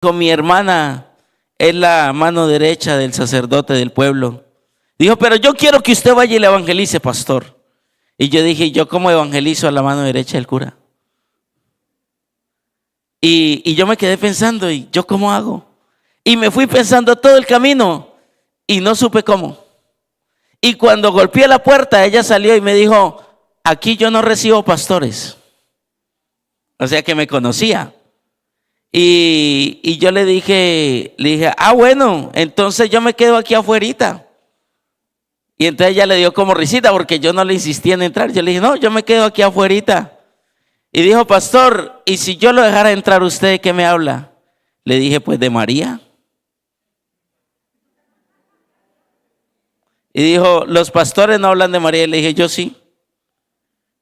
con mi hermana, es la mano derecha del sacerdote del pueblo. Dijo, pero yo quiero que usted vaya y le evangelice, pastor. Y yo dije, ¿yo cómo evangelizo a la mano derecha del cura? Y yo me quedé pensando, ¿y yo cómo hago? Y me fui pensando todo el camino y no supe cómo. Y cuando golpeé la puerta, ella salió y me dijo, aquí yo no recibo pastores. O sea que me conocía. Y yo le dije, bueno, entonces yo me quedo aquí afuerita. Y entonces ella le dio como risita porque yo no le insistí en entrar. Yo le dije, no, yo me quedo aquí afuerita. Y dijo, pastor, ¿y si yo lo dejara entrar usted, de qué me habla? Le dije, pues de María. Y dijo, los pastores no hablan de María. Y le dije, yo sí.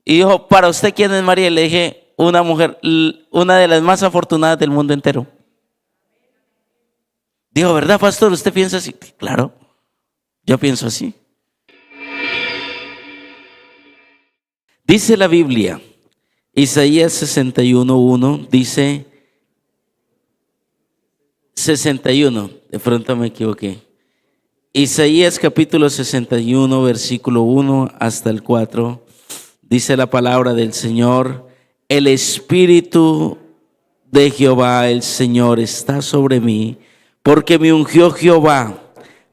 Y dijo, ¿para usted quién es María? Y le dije, una mujer, una de las más afortunadas del mundo entero. Dijo, ¿verdad, pastor? ¿Usted piensa así? Claro, yo pienso así. Dice la Biblia, Isaías 61:1, dice 61, de pronto me equivoqué. Isaías capítulo 61, versículo 1 hasta el 4, dice la palabra del Señor: el Espíritu de Jehová, el Señor, está sobre mí, porque me ungió Jehová,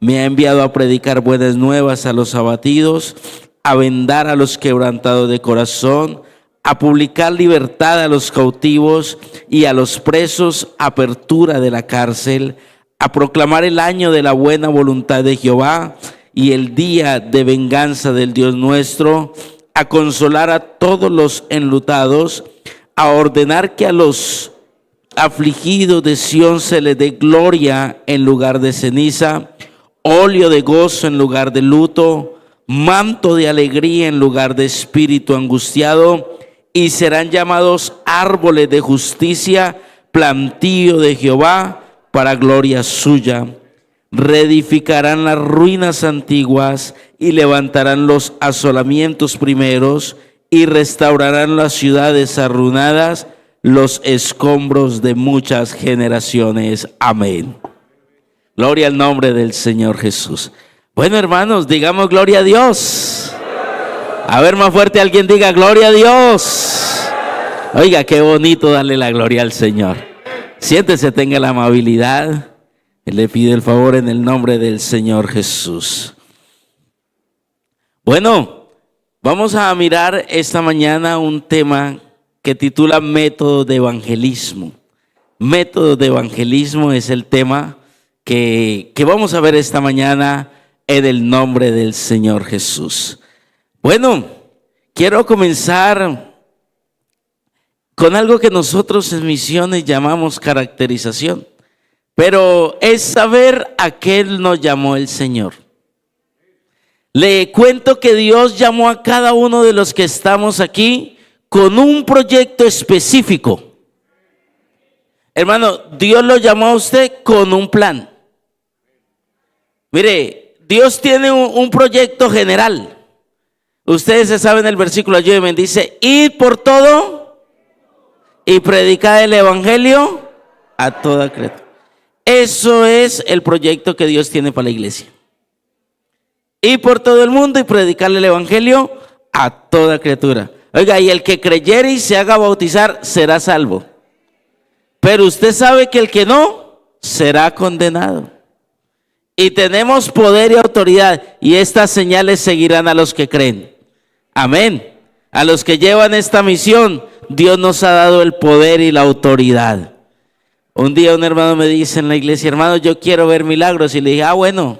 me ha enviado a predicar buenas nuevas a los abatidos, a vendar a los quebrantados de corazón, a publicar libertad a los cautivos y a los presos, apertura de la cárcel, a proclamar el año de la buena voluntad de Jehová y el día de venganza del Dios nuestro, a consolar a todos los enlutados, a ordenar que a los afligidos de Sión se les dé gloria en lugar de ceniza, óleo de gozo en lugar de luto, manto de alegría en lugar de espíritu angustiado, y serán llamados árboles de justicia, plantío de Jehová para gloria suya. Reedificarán las ruinas antiguas y levantarán los asolamientos primeros y restaurarán las ciudades arruinadas, los escombros de muchas generaciones. Amén. Gloria al nombre del Señor Jesús. Bueno, hermanos, digamos gloria a Dios. A ver, más fuerte alguien diga gloria a Dios. Oiga, qué bonito darle la gloria al Señor. Siéntese, tenga la amabilidad. Le pido el favor en el nombre del Señor Jesús. Bueno, vamos a mirar esta mañana un tema que titula método de evangelismo. Método de evangelismo es el tema que vamos a ver esta mañana en el nombre del Señor Jesús. Bueno, quiero comenzar con algo que nosotros en Misiones llamamos caracterización, pero es saber a qué nos llamó el Señor. Le cuento que Dios llamó a cada uno de los que estamos aquí con un proyecto específico. Hermano, Dios lo llamó a usted con un plan. Mire, Dios tiene un proyecto general. Ustedes se saben el versículo, ayúdenme, dice: id por todo y predicad el evangelio a toda criatura. Eso es el proyecto que Dios tiene para la iglesia. Ir por todo el mundo y predicarle el evangelio a toda criatura. Oiga, y el que creyere y se haga bautizar será salvo. Pero usted sabe que el que no será condenado. Y tenemos poder y autoridad, y estas señales seguirán a los que creen. Amén. A los que llevan esta misión, Dios nos ha dado el poder y la autoridad. Un día un hermano me dice en la iglesia: hermano, yo quiero ver milagros. Y le dije: bueno,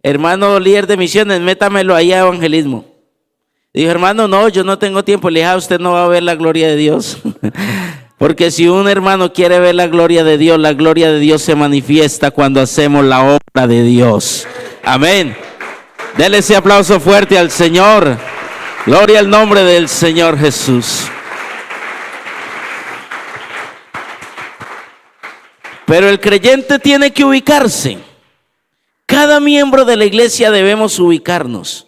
hermano líder de misiones, métamelo ahí a evangelismo. Dijo: hermano, no, yo no tengo tiempo. Le dije: usted no va a ver la gloria de Dios. Porque si un hermano quiere ver la gloria de Dios se manifiesta cuando hacemos la obra de Dios. Amén. Dele ese aplauso fuerte al Señor. Gloria al nombre del Señor Jesús. Pero el creyente tiene que ubicarse. Cada miembro de la iglesia debemos ubicarnos.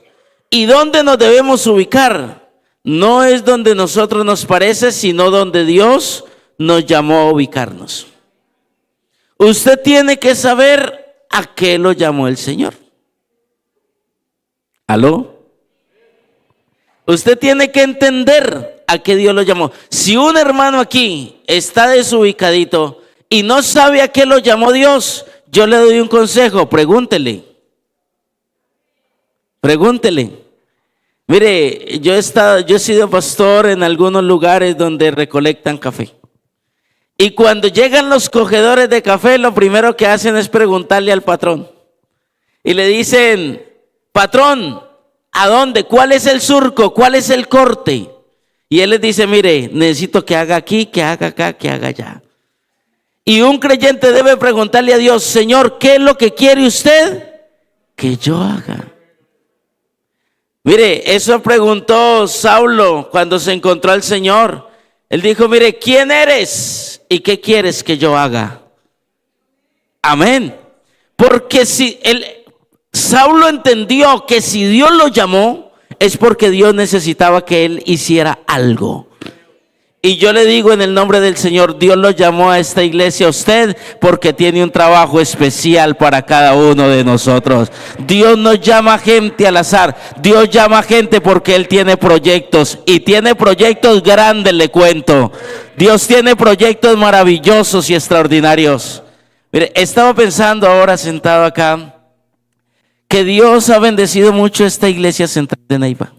¿Y dónde nos debemos ubicar? No es donde nosotros nos parece, sino donde Dios nos llamó a ubicarnos. Usted tiene que saber a qué lo llamó el Señor. ¿Aló? Usted tiene que entender a qué Dios lo llamó. Si un hermano aquí está desubicadito y no sabe a qué lo llamó Dios, yo le doy un consejo: pregúntele. Mire, yo he sido pastor en algunos lugares donde recolectan café. Y cuando llegan los cogedores de café, lo primero que hacen es preguntarle al patrón. Y le dicen: patrón, ¿a dónde? ¿Cuál es el surco? ¿Cuál es el corte? Y él les dice: mire, necesito que haga aquí, que haga acá, que haga allá. Y un creyente debe preguntarle a Dios: Señor, ¿qué es lo que quiere usted que yo haga? Mire, eso preguntó Saulo cuando se encontró al Señor. Él dijo: mire, ¿quién eres y qué quieres que yo haga? Amén. Porque si Saulo entendió que si Dios lo llamó, es porque Dios necesitaba que él hiciera algo. Y yo le digo en el nombre del Señor: Dios lo llamó a esta iglesia, a usted, porque tiene un trabajo especial para cada uno de nosotros. Dios no llama gente al azar. Dios llama gente porque Él tiene proyectos, y tiene proyectos grandes, le cuento. Dios tiene proyectos maravillosos y extraordinarios. Mire, estaba pensando ahora sentado acá que Dios ha bendecido mucho esta iglesia central de Neiva.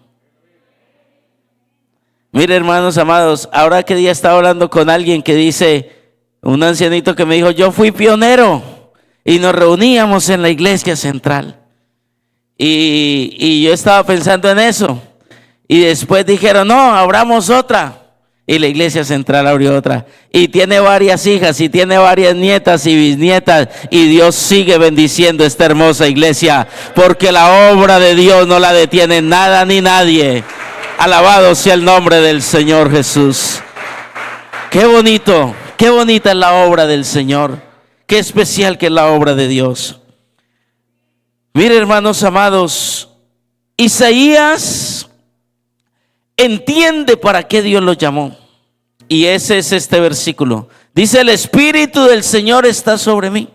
Mire, hermanos amados, ahora que día estaba hablando con alguien que dice, un ancianito que me dijo: yo fui pionero y nos reuníamos en la iglesia central. Y yo estaba pensando en eso. Y después dijeron: no, abramos otra. Y la iglesia central abrió otra. Y tiene varias hijas, y tiene varias nietas y bisnietas. Y Dios sigue bendiciendo esta hermosa iglesia, porque la obra de Dios no la detiene nada ni nadie. Alabado sea el nombre del Señor Jesús. Qué bonito, qué bonita es la obra del Señor. Qué especial que es la obra de Dios. Mire, hermanos amados, Isaías entiende para qué Dios lo llamó. Y ese es este versículo. Dice: el Espíritu del Señor está sobre mí.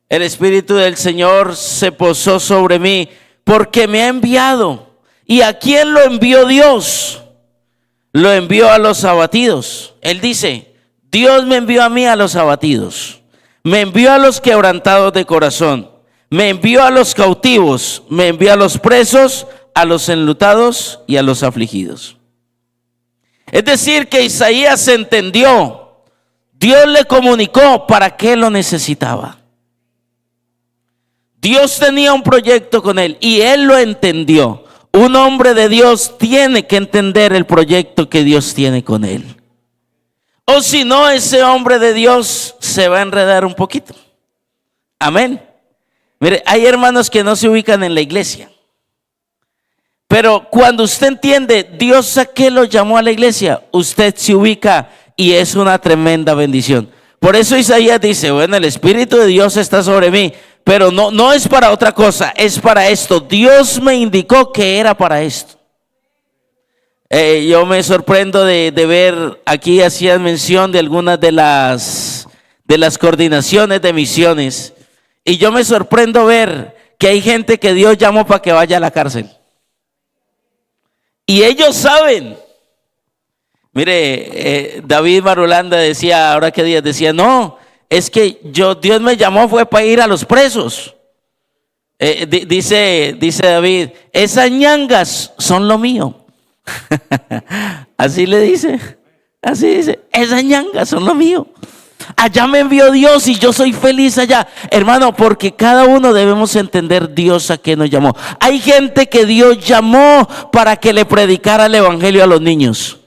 El Espíritu del Señor se posó sobre mí porque me ha enviado. ¿Y a quién lo envió Dios? Lo envió a los abatidos. Él dice: Dios me envió a mí, a los abatidos. Me envió a los quebrantados de corazón. Me envió a los cautivos. Me envió a los presos, a los enlutados y a los afligidos. Es decir, que Isaías entendió. Dios le comunicó para qué lo necesitaba. Dios tenía un proyecto con él y él lo entendió. Un hombre de Dios tiene que entender el proyecto que Dios tiene con él. O si no, ese hombre de Dios se va a enredar un poquito. Amén. Mire, hay hermanos que no se ubican en la iglesia. Pero cuando usted entiende Dios a qué lo llamó a la iglesia, usted se ubica y es una tremenda bendición. Por eso Isaías dice: bueno, el Espíritu de Dios está sobre mí. Pero no es para otra cosa, es para esto. Dios me indicó que era para esto. Yo me sorprendo de ver, aquí hacían mención de algunas de las coordinaciones de misiones. Y yo me sorprendo ver que hay gente que Dios llamó para que vaya a la cárcel. Y ellos saben. Mire, David Marulanda decía, ahora que días decía: no, es que Dios me llamó fue para ir a los presos. Dice David: esas ñangas son lo mío. Así le dice, así dice: esas ñangas son lo mío. Allá me envió Dios y yo soy feliz allá. Hermano, porque cada uno debemos entender Dios a qué nos llamó. Hay gente que Dios llamó para que le predicara el evangelio a los niños.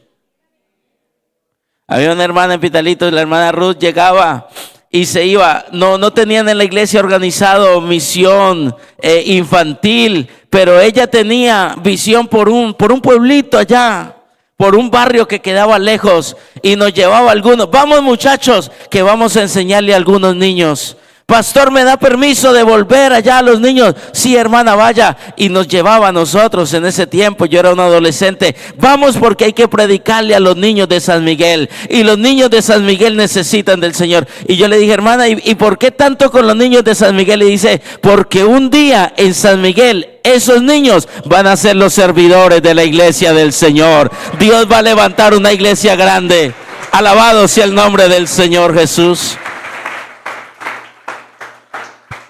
Había una hermana en Pitalito, la hermana Ruth llegaba y se iba. No tenían en la iglesia organizado misión infantil, pero ella tenía visión por un pueblito allá, por un barrio que quedaba lejos, y nos llevaba algunos. Vamos, muchachos, que vamos a enseñarle a algunos niños. Pastor, ¿me da permiso de volver allá a los niños? Sí, hermana, vaya. Y nos llevaba a nosotros en ese tiempo, yo era un adolescente. Vamos, porque hay que predicarle a los niños de San Miguel. Y los niños de San Miguel necesitan del Señor. Y yo le dije, hermana, ¿y por qué tanto con los niños de San Miguel? Y dice, porque un día en San Miguel esos niños van a ser los servidores de la iglesia del Señor. Dios va a levantar una iglesia grande. Alabado sea el nombre del Señor Jesús.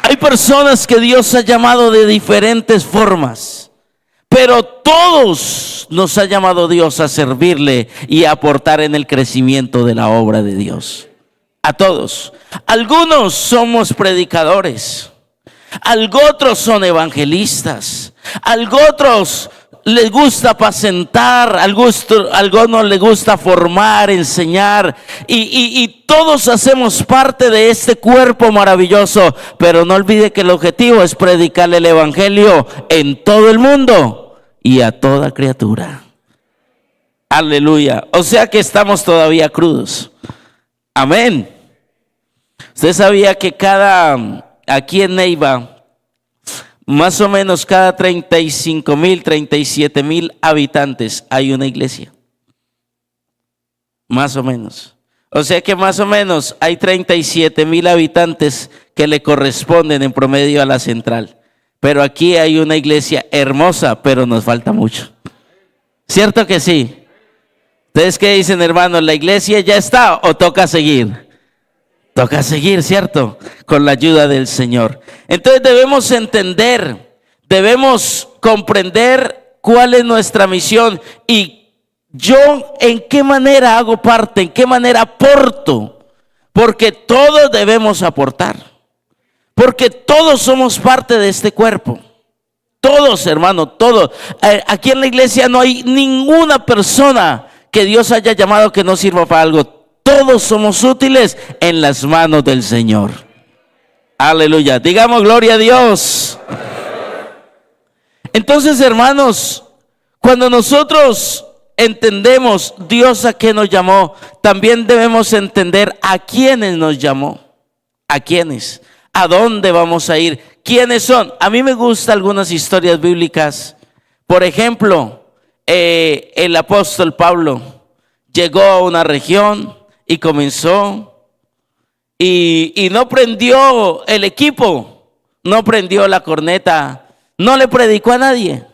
Hay personas que Dios ha llamado de diferentes formas, pero todos nos ha llamado Dios a servirle y a aportar en el crecimiento de la obra de Dios. A todos. Algunos somos predicadores, otros son evangelistas, otros les gusta apacentar, algunos les gusta formar, enseñar, y todos hacemos parte de este cuerpo maravilloso. Pero no olvide que el objetivo es predicarle el evangelio en todo el mundo y a toda criatura. Aleluya. O sea que estamos todavía crudos. Amén. Usted sabía que aquí en Neiva, más o menos cada 35,000, 37,000 habitantes hay una iglesia. Más o menos. O sea que más o menos hay 37,000 habitantes que le corresponden en promedio a la central. Pero aquí hay una iglesia hermosa, pero nos falta mucho. ¿Cierto que sí? ¿Ustedes qué dicen, hermanos? ¿La iglesia ya está o toca seguir? Toca seguir, ¿cierto? Con la ayuda del Señor. Entonces debemos entender, debemos comprender cuál es nuestra misión y yo en qué manera hago parte, en qué manera aporto. Porque todos debemos aportar. Porque todos somos parte de este cuerpo. Todos, hermano, todos. Aquí en la iglesia no hay ninguna persona que Dios haya llamado que no sirva para algo. Todos somos útiles en las manos del Señor. Aleluya. Digamos gloria a Dios. Entonces, hermanos, cuando nosotros entendemos Dios a qué nos llamó, también debemos entender a quiénes nos llamó. ¿A quiénes? ¿A dónde vamos a ir? ¿Quiénes son? A mí me gustan algunas historias bíblicas. Por ejemplo, el apóstol Pablo llegó a una región y comenzó y no prendió el equipo, no prendió la corneta, no le predicó a nadie,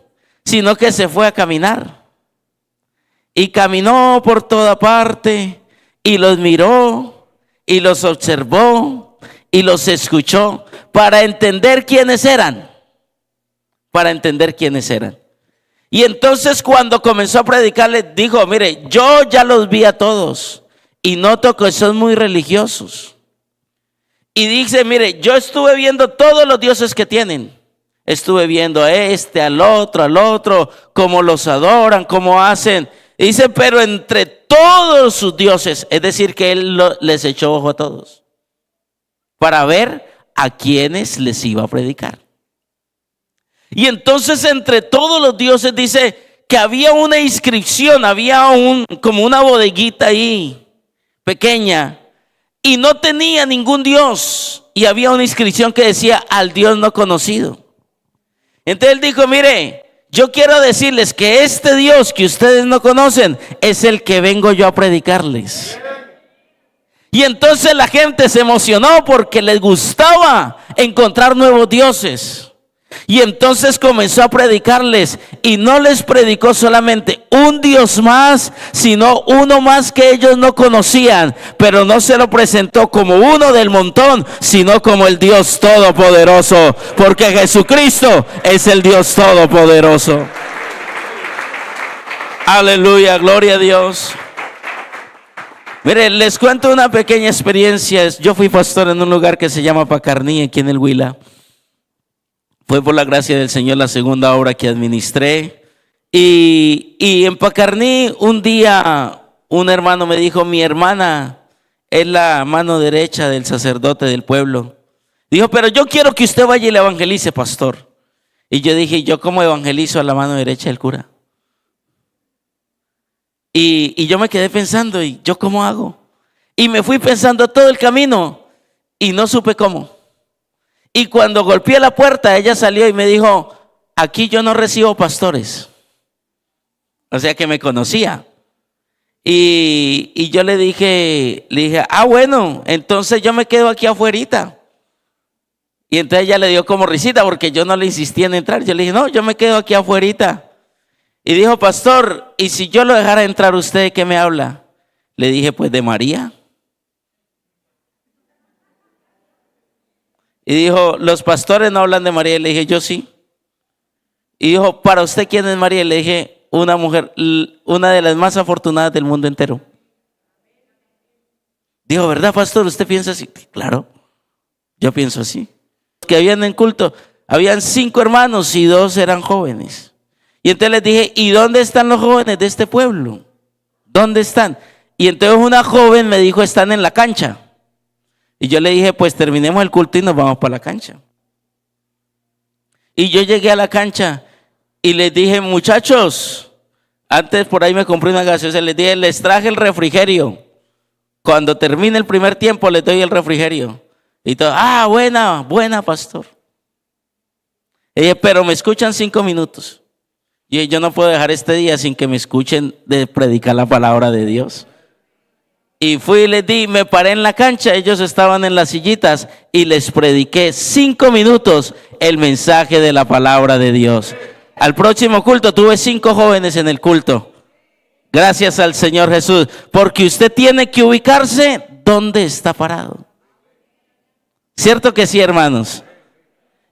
sino que se fue a caminar. Y caminó por toda parte y los miró y los observó y los escuchó para entender quiénes eran. Para entender quiénes eran. Y entonces cuando comenzó a predicarles, dijo, mire, yo ya los vi a todos y noto que son muy religiosos. Y dice, mire, yo estuve viendo todos los dioses que tienen. Estuve viendo a este, al otro, cómo los adoran, cómo hacen. Y dice, pero entre todos sus dioses, es decir, que él les echó ojo a todos para ver a quienes les iba a predicar. Y entonces entre todos los dioses dice que había una inscripción, había como una bodeguita ahí, pequeña, y no tenía ningún dios, y había una inscripción que decía al Dios no conocido. Entonces él dijo, mire, yo quiero decirles que este Dios que ustedes no conocen es el que vengo yo a predicarles. Y entonces la gente se emocionó porque les gustaba encontrar nuevos dioses. Y entonces comenzó a predicarles y no les predicó solamente un Dios más, sino uno más que ellos no conocían, pero no se lo presentó como uno del montón, sino como el Dios Todopoderoso, porque Jesucristo es el Dios Todopoderoso. Aleluya, gloria a Dios. Miren, les cuento una pequeña experiencia. Yo fui pastor en un lugar que se llama Pacarní, aquí en el Huila. Fue por la gracia del Señor la segunda obra que administré. Y en Pacarní un día un hermano me dijo, mi hermana es la mano derecha del sacerdote del pueblo. Dijo, pero yo quiero que usted vaya y le evangelice, pastor. Y yo dije, ¿yo cómo evangelizo a la mano derecha del cura? Y yo me quedé pensando, ¿y yo cómo hago? Y me fui pensando todo el camino y no supe cómo. Y cuando golpeé la puerta, ella salió y me dijo, aquí yo no recibo pastores. O sea que me conocía. Y yo le dije, bueno, entonces yo me quedo aquí afuerita. Y entonces ella le dio como risita porque yo no le insistí en entrar. Yo le dije, no, yo me quedo aquí afuerita. Y dijo, pastor, ¿y si yo lo dejara entrar usted, de qué me habla? Le dije, pues de María. Y dijo, los pastores no hablan de María. Y le dije, yo sí. Y dijo, ¿para usted quién es María? Y le dije, una mujer, una de las más afortunadas del mundo entero. Dijo, ¿verdad, pastor? ¿Usted piensa así? Claro, yo pienso así. Que habían en culto, habían 5 hermanos y 2 eran jóvenes. Y entonces les dije, ¿y dónde están los jóvenes de este pueblo? ¿Dónde están? Y entonces una joven me dijo, están en la cancha. Y yo le dije, pues terminemos el culto y nos vamos para la cancha. Y yo llegué a la cancha y les dije, muchachos, antes por ahí me compré una gaseosa, les dije, les traje el refrigerio. Cuando termine el primer tiempo les doy el refrigerio. Y todo, buena, pastor. Y dije, pero me escuchan 5 minutos. Y yo no puedo dejar este día sin que me escuchen de predicar la palabra de Dios. Y fui y les di, me paré en la cancha, ellos estaban en las sillitas y les prediqué 5 minutos el mensaje de la palabra de Dios. Al próximo culto tuve 5 jóvenes en el culto. Gracias al Señor Jesús, porque usted tiene que ubicarse donde está parado. ¿Cierto que sí, hermanos?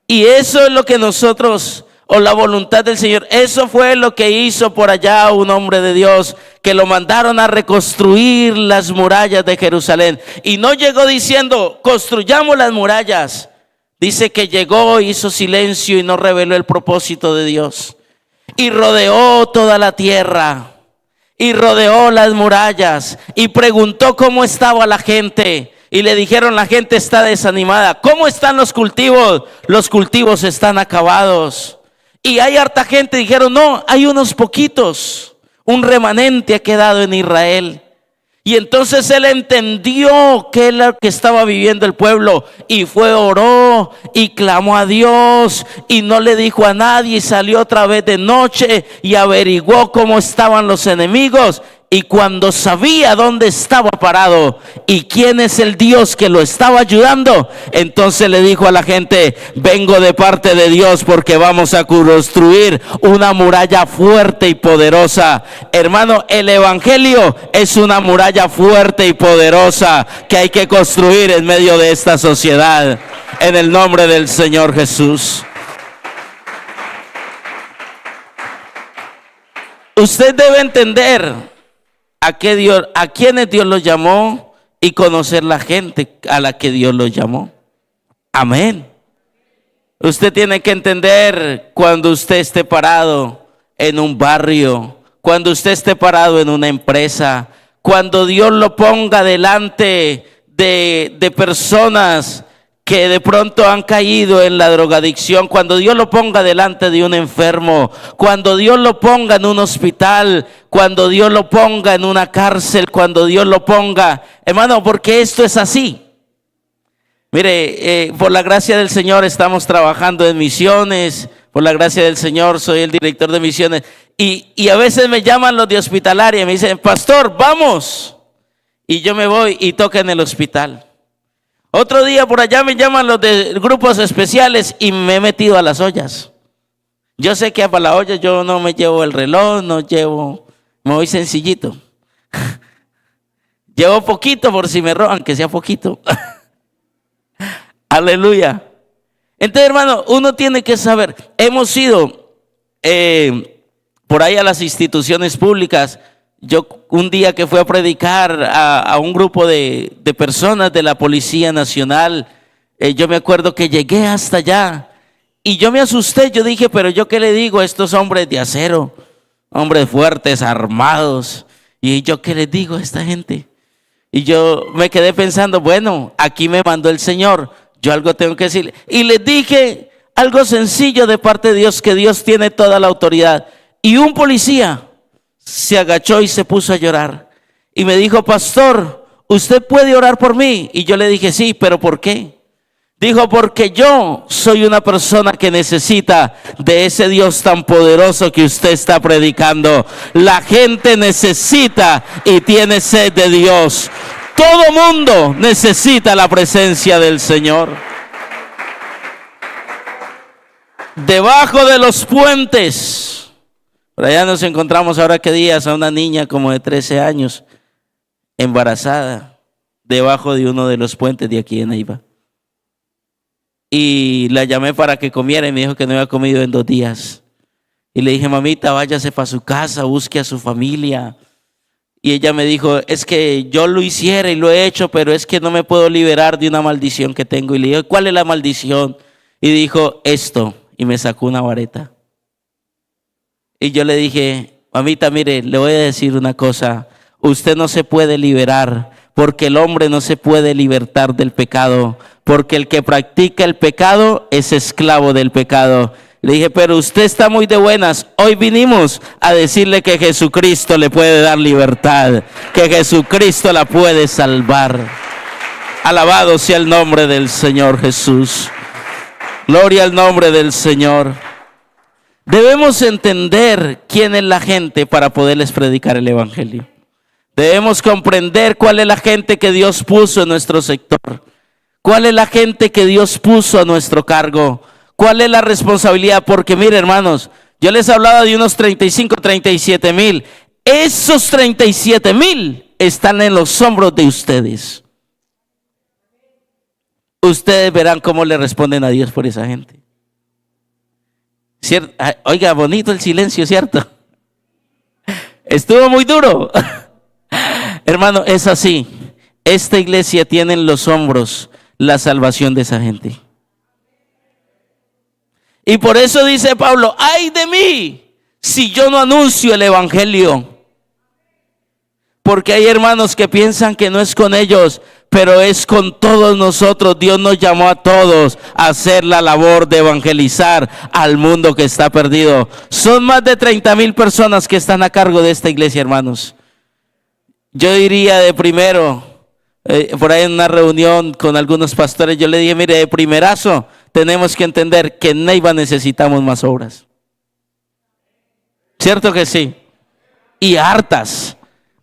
Y eso es lo que nosotros, o la voluntad del Señor, eso fue lo que hizo por allá un hombre de Dios, que lo mandaron a reconstruir las murallas de Jerusalén. Y no llegó diciendo, construyamos las murallas. Dice que llegó, hizo silencio y no reveló el propósito de Dios. Y rodeó toda la tierra. Y rodeó las murallas. Y preguntó cómo estaba la gente. Y le dijeron, la gente está desanimada. ¿Cómo están los cultivos? Los cultivos están acabados. Y hay harta gente, dijeron, no, hay unos poquitos. Un remanente ha quedado en Israel. Y entonces él entendió qué es lo que estaba viviendo el pueblo. Y fue, oró y clamó a Dios. Y no le dijo a nadie. Y salió otra vez de noche y averiguó cómo estaban los enemigos. Y cuando sabía dónde estaba parado y quién es el Dios que lo estaba ayudando, entonces le dijo a la gente, vengo de parte de Dios porque vamos a construir una muralla fuerte y poderosa. Hermano, el evangelio es una muralla fuerte y poderosa que hay que construir en medio de esta sociedad, en el nombre del Señor Jesús. Usted debe entender a quienes Dios los llamó y conocer la gente a la que Dios los llamó. Amén. Usted tiene que entender cuando usted esté parado en un barrio, cuando usted esté parado en una empresa, cuando Dios lo ponga delante de personas que de pronto han caído en la drogadicción, cuando Dios lo ponga delante de un enfermo, cuando Dios lo ponga en un hospital, cuando Dios lo ponga en una cárcel, cuando Dios lo ponga, hermano, porque esto es así. Mire, por la gracia del Señor estamos trabajando en misiones, por la gracia del Señor soy el director de misiones, y a veces me llaman los de hospitalaria y me dicen, pastor, vamos, y yo me voy y toco en el hospital. Otro día por allá me llaman los de grupos especiales y me he metido a las ollas. Yo sé que para la olla yo no me llevo el reloj, me voy sencillito. Llevo poquito por si me roban, que sea poquito. Aleluya. Entonces, hermano, uno tiene que saber, hemos ido por ahí a las instituciones públicas. Yo un día que fui a predicar a un grupo de personas de la Policía Nacional, yo me acuerdo que llegué hasta allá y yo me asusté. Yo dije, pero yo qué le digo a estos hombres de acero, hombres fuertes, armados, y yo qué les digo a esta gente. Y yo me quedé pensando, bueno, aquí me mandó el Señor, yo algo tengo que decirle. Y les dije algo sencillo de parte de Dios, que Dios tiene toda la autoridad. Y un policía se agachó y se puso a llorar y me dijo, pastor, ¿usted puede orar por mí? Y yo le dije, sí, pero ¿por qué? Dijo, porque yo soy una persona que necesita de ese Dios tan poderoso que usted está predicando. La gente necesita y tiene sed de Dios. Todo mundo necesita la presencia del Señor. Debajo de los puentes. Por allá nos encontramos ahora que días a una niña como de 13 años, embarazada, debajo de uno de los puentes de aquí en Neiva. Y la llamé para que comiera y me dijo que no había comido en 2 días. Y le dije, mamita, váyase para su casa, busque a su familia. Y ella me dijo, es que yo lo hiciera y lo he hecho, pero es que no me puedo liberar de una maldición que tengo. Y le dije, ¿cuál es la maldición? Y dijo, esto. Y me sacó una vareta. Y yo le dije, mamita, mire, le voy a decir una cosa. Usted no se puede liberar, porque el hombre no se puede libertar del pecado, porque el que practica el pecado es esclavo del pecado. Le dije, pero usted está muy de buenas. Hoy vinimos a decirle que Jesucristo le puede dar libertad, que Jesucristo la puede salvar. Alabado sea el nombre del Señor Jesús. Gloria al nombre del Señor. Debemos entender quién es la gente para poderles predicar el evangelio. Debemos comprender cuál es la gente que Dios puso en nuestro sector. ¿Cuál es la gente que Dios puso a nuestro cargo? ¿Cuál es la responsabilidad? Porque mire, hermanos, yo les hablaba de unos 35, 37 mil. Esos 37 mil están en los hombros de ustedes. Ustedes verán cómo le responden a Dios por esa gente. ¿Cierto? Oiga, bonito el silencio, ¿cierto? Estuvo muy duro. Hermano, es así. Esta iglesia tiene en los hombros la salvación de esa gente. Y por eso dice Pablo, ay de mí si yo no anuncio el evangelio. Porque hay hermanos que piensan que no es con ellos, pero es con todos nosotros. Dios nos llamó a todos a hacer la labor de evangelizar al mundo que está perdido. Son más de 30,000 personas que están a cargo de esta iglesia, hermanos. Yo diría de primero, por ahí en una reunión con algunos pastores, yo le dije, mire, de primerazo tenemos que entender que en Neiva necesitamos más obras. ¿Cierto que sí? Y hartas,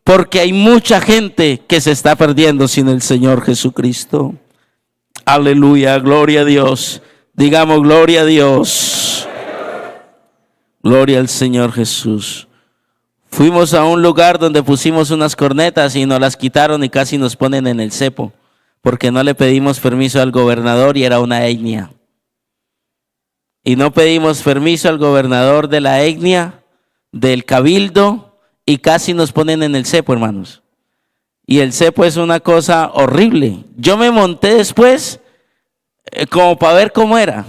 porque hay mucha gente que se está perdiendo sin el Señor Jesucristo. Aleluya, gloria a Dios. Digamos, gloria a Dios. Gloria al Señor Jesús. Fuimos a un lugar donde pusimos unas cornetas y nos las quitaron y casi nos ponen en el cepo, porque no le pedimos permiso al gobernador y era una etnia. Y no pedimos permiso al gobernador de la etnia, del cabildo, y casi nos ponen en el cepo, hermanos. Y el cepo es una cosa horrible. Yo me monté después como para ver cómo era.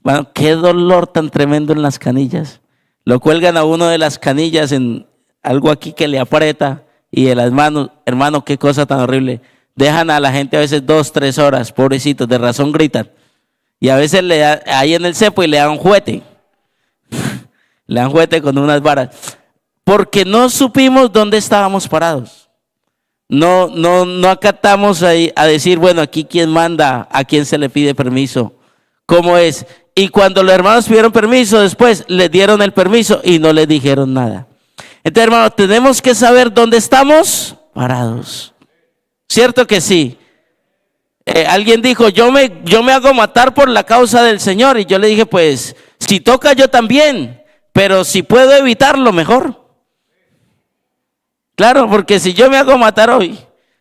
Bueno, qué dolor tan tremendo en las canillas. Lo cuelgan a uno de las canillas en algo aquí que le aprieta y de las manos, hermano, qué cosa tan horrible. Dejan a la gente a veces 2, 3 horas, pobrecitos, de razón gritan. Y a veces le da, ahí en el cepo y le dan juguete. Le dan juguete con unas varas. Porque no supimos dónde estábamos parados. No acatamos ahí a decir, bueno, aquí quién manda, a quién se le pide permiso, cómo es. Y cuando los hermanos pidieron permiso, después les dieron el permiso y no les dijeron nada. Entonces, hermanos, tenemos que saber dónde estamos parados. ¿Cierto que sí? Alguien dijo, yo me hago matar por la causa del Señor. Y yo le dije, pues, si toca yo también, pero si puedo evitarlo, mejor. Claro, porque si yo me hago matar hoy,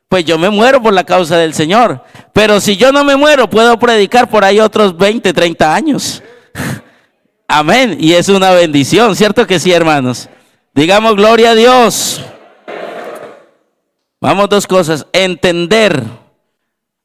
pues yo me muero por la causa del Señor. Pero si yo no me muero, puedo predicar por ahí otros 20, 30 años. Amén. Y es una bendición, ¿cierto que sí, hermanos? Digamos, gloria a Dios. Vamos, 2 cosas. Entender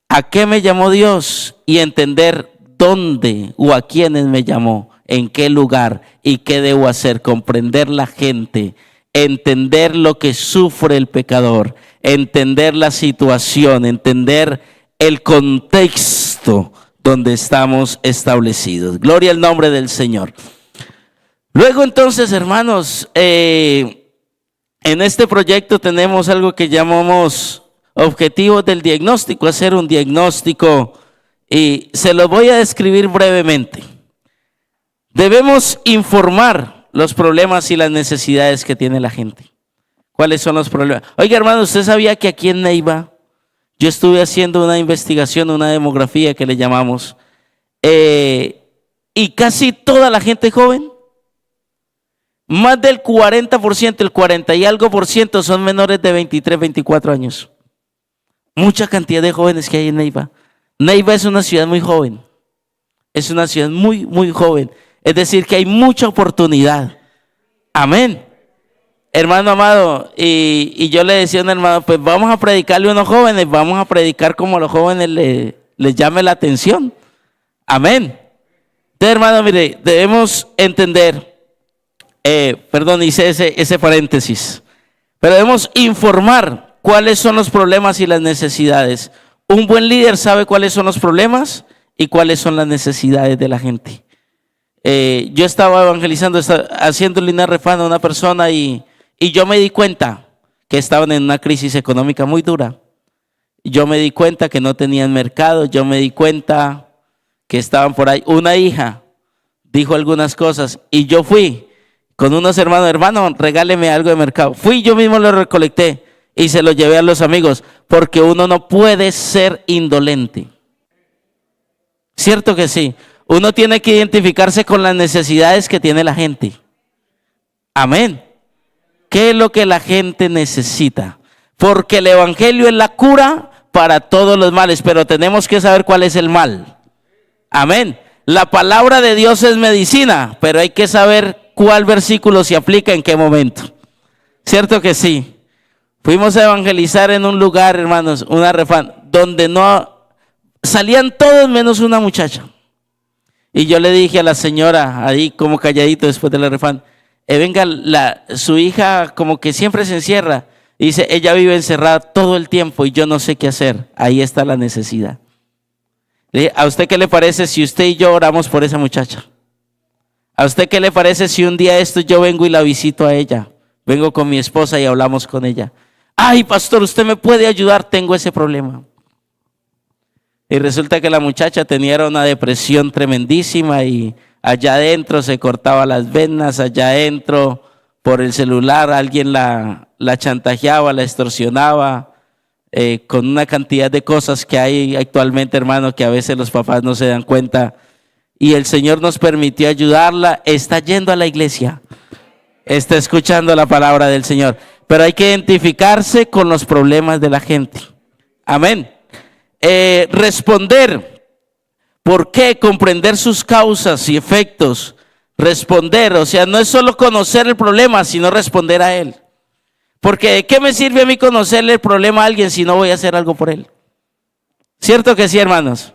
a qué me llamó Dios y entender dónde o a quiénes me llamó, en qué lugar y qué debo hacer. Comprender la gente, entender lo que sufre el pecador, entender la situación, entender el contexto donde estamos establecidos. Gloria al nombre del Señor. Luego entonces, hermanos, en este proyecto tenemos algo que llamamos objetivos del diagnóstico, hacer un diagnóstico Y se los voy a describir brevemente. Debemos informar los problemas y las necesidades que tiene la gente. ¿Cuáles son los problemas? Oiga, hermano, ¿usted sabía que aquí en Neiva yo estuve haciendo una investigación, una demografía que le llamamos, y casi toda la gente joven, más del 40%, el 40 y algo por ciento son menores de 23, 24 años. Mucha cantidad de jóvenes que hay en Neiva. Neiva es una ciudad muy joven. Es una ciudad muy, muy joven. Es decir, que hay mucha oportunidad. Amén. Hermano amado, y yo le decía a un hermano, pues vamos a predicarle a unos jóvenes, vamos a predicar como a los jóvenes les llame la atención. Amén. Entonces, hermano, mire, debemos entender, hice ese paréntesis, pero debemos informar cuáles son los problemas y las necesidades. Un buen líder sabe cuáles son los problemas y cuáles son las necesidades de la gente. Yo estaba evangelizando, haciéndole una refana a una persona y yo me di cuenta que estaban en una crisis económica muy dura. Yo me di cuenta que no tenían mercado, yo me di cuenta que estaban por ahí. Una hija dijo algunas cosas y yo fui con unos hermano, regáleme algo de mercado. Fui, yo mismo lo recolecté y se lo llevé a los amigos, porque uno no puede ser indolente. ¿Cierto que sí? Uno tiene que identificarse con las necesidades que tiene la gente. Amén. ¿Qué es lo que la gente necesita? Porque el evangelio es la cura para todos los males, pero tenemos que saber cuál es el mal. Amén. La palabra de Dios es medicina, pero hay que saber cuál versículo se aplica en qué momento. ¿Cierto que sí? Fuimos a evangelizar en un lugar, hermanos, una refán, donde no salían todos menos una muchacha. Y yo le dije a la señora, ahí como calladito después de la refán, venga, su hija como que siempre se encierra. Y dice, ella vive encerrada todo el tiempo y yo no sé qué hacer. Ahí está la necesidad. Le dije, ¿a usted qué le parece si usted y yo oramos por esa muchacha? ¿A usted qué le parece si un día yo vengo y la visito a ella? Vengo con mi esposa y hablamos con ella. Ay, pastor, ¿usted me puede ayudar? Tengo ese problema. Y resulta que la muchacha tenía una depresión tremendísima y allá adentro se cortaba las venas, allá adentro por el celular alguien la chantajeaba, la extorsionaba, con una cantidad de cosas que hay actualmente, hermano, que a veces los papás no se dan cuenta. Y el Señor nos permitió ayudarla, está yendo a la iglesia, está escuchando la palabra del Señor, pero hay que identificarse con los problemas de la gente. Amén. Responder, ¿por qué? Comprender sus causas y efectos, responder, o sea, no es solo conocer el problema, sino responder a él. Porque ¿de qué me sirve a mí conocerle el problema a alguien si no voy a hacer algo por él? ¿Cierto que sí, hermanos?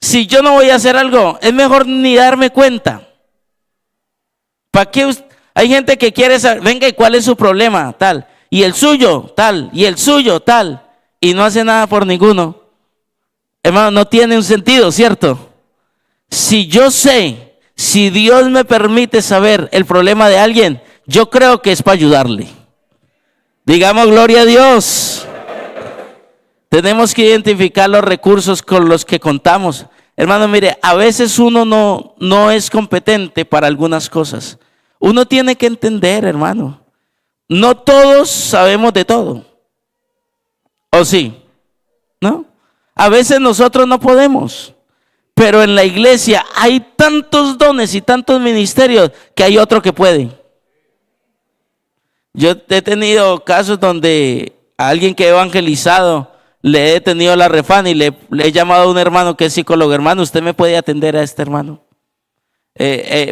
Si yo no voy a hacer algo, es mejor ni darme cuenta. ¿Para qué? Hay gente que quiere saber, venga, ¿y cuál es su problema? Tal, y el suyo, tal, y el suyo, tal, y no hace nada por ninguno. Hermano, no tiene un sentido, ¿cierto? Si yo sé, si Dios me permite saber el problema de alguien, yo creo que es para ayudarle. Digamos gloria a Dios. Tenemos que identificar los recursos con los que contamos. Hermano, mire, a veces uno no es competente para algunas cosas. Uno tiene que entender, hermano. No todos sabemos de todo. ¿O sí? ¿No? A veces nosotros no podemos. Pero en la iglesia hay tantos dones y tantos ministerios que hay otro que puede. Yo he tenido casos donde a alguien que he evangelizado le he tenido la refán y le he llamado a un hermano que es psicólogo. Hermano, ¿usted me puede atender a este hermano?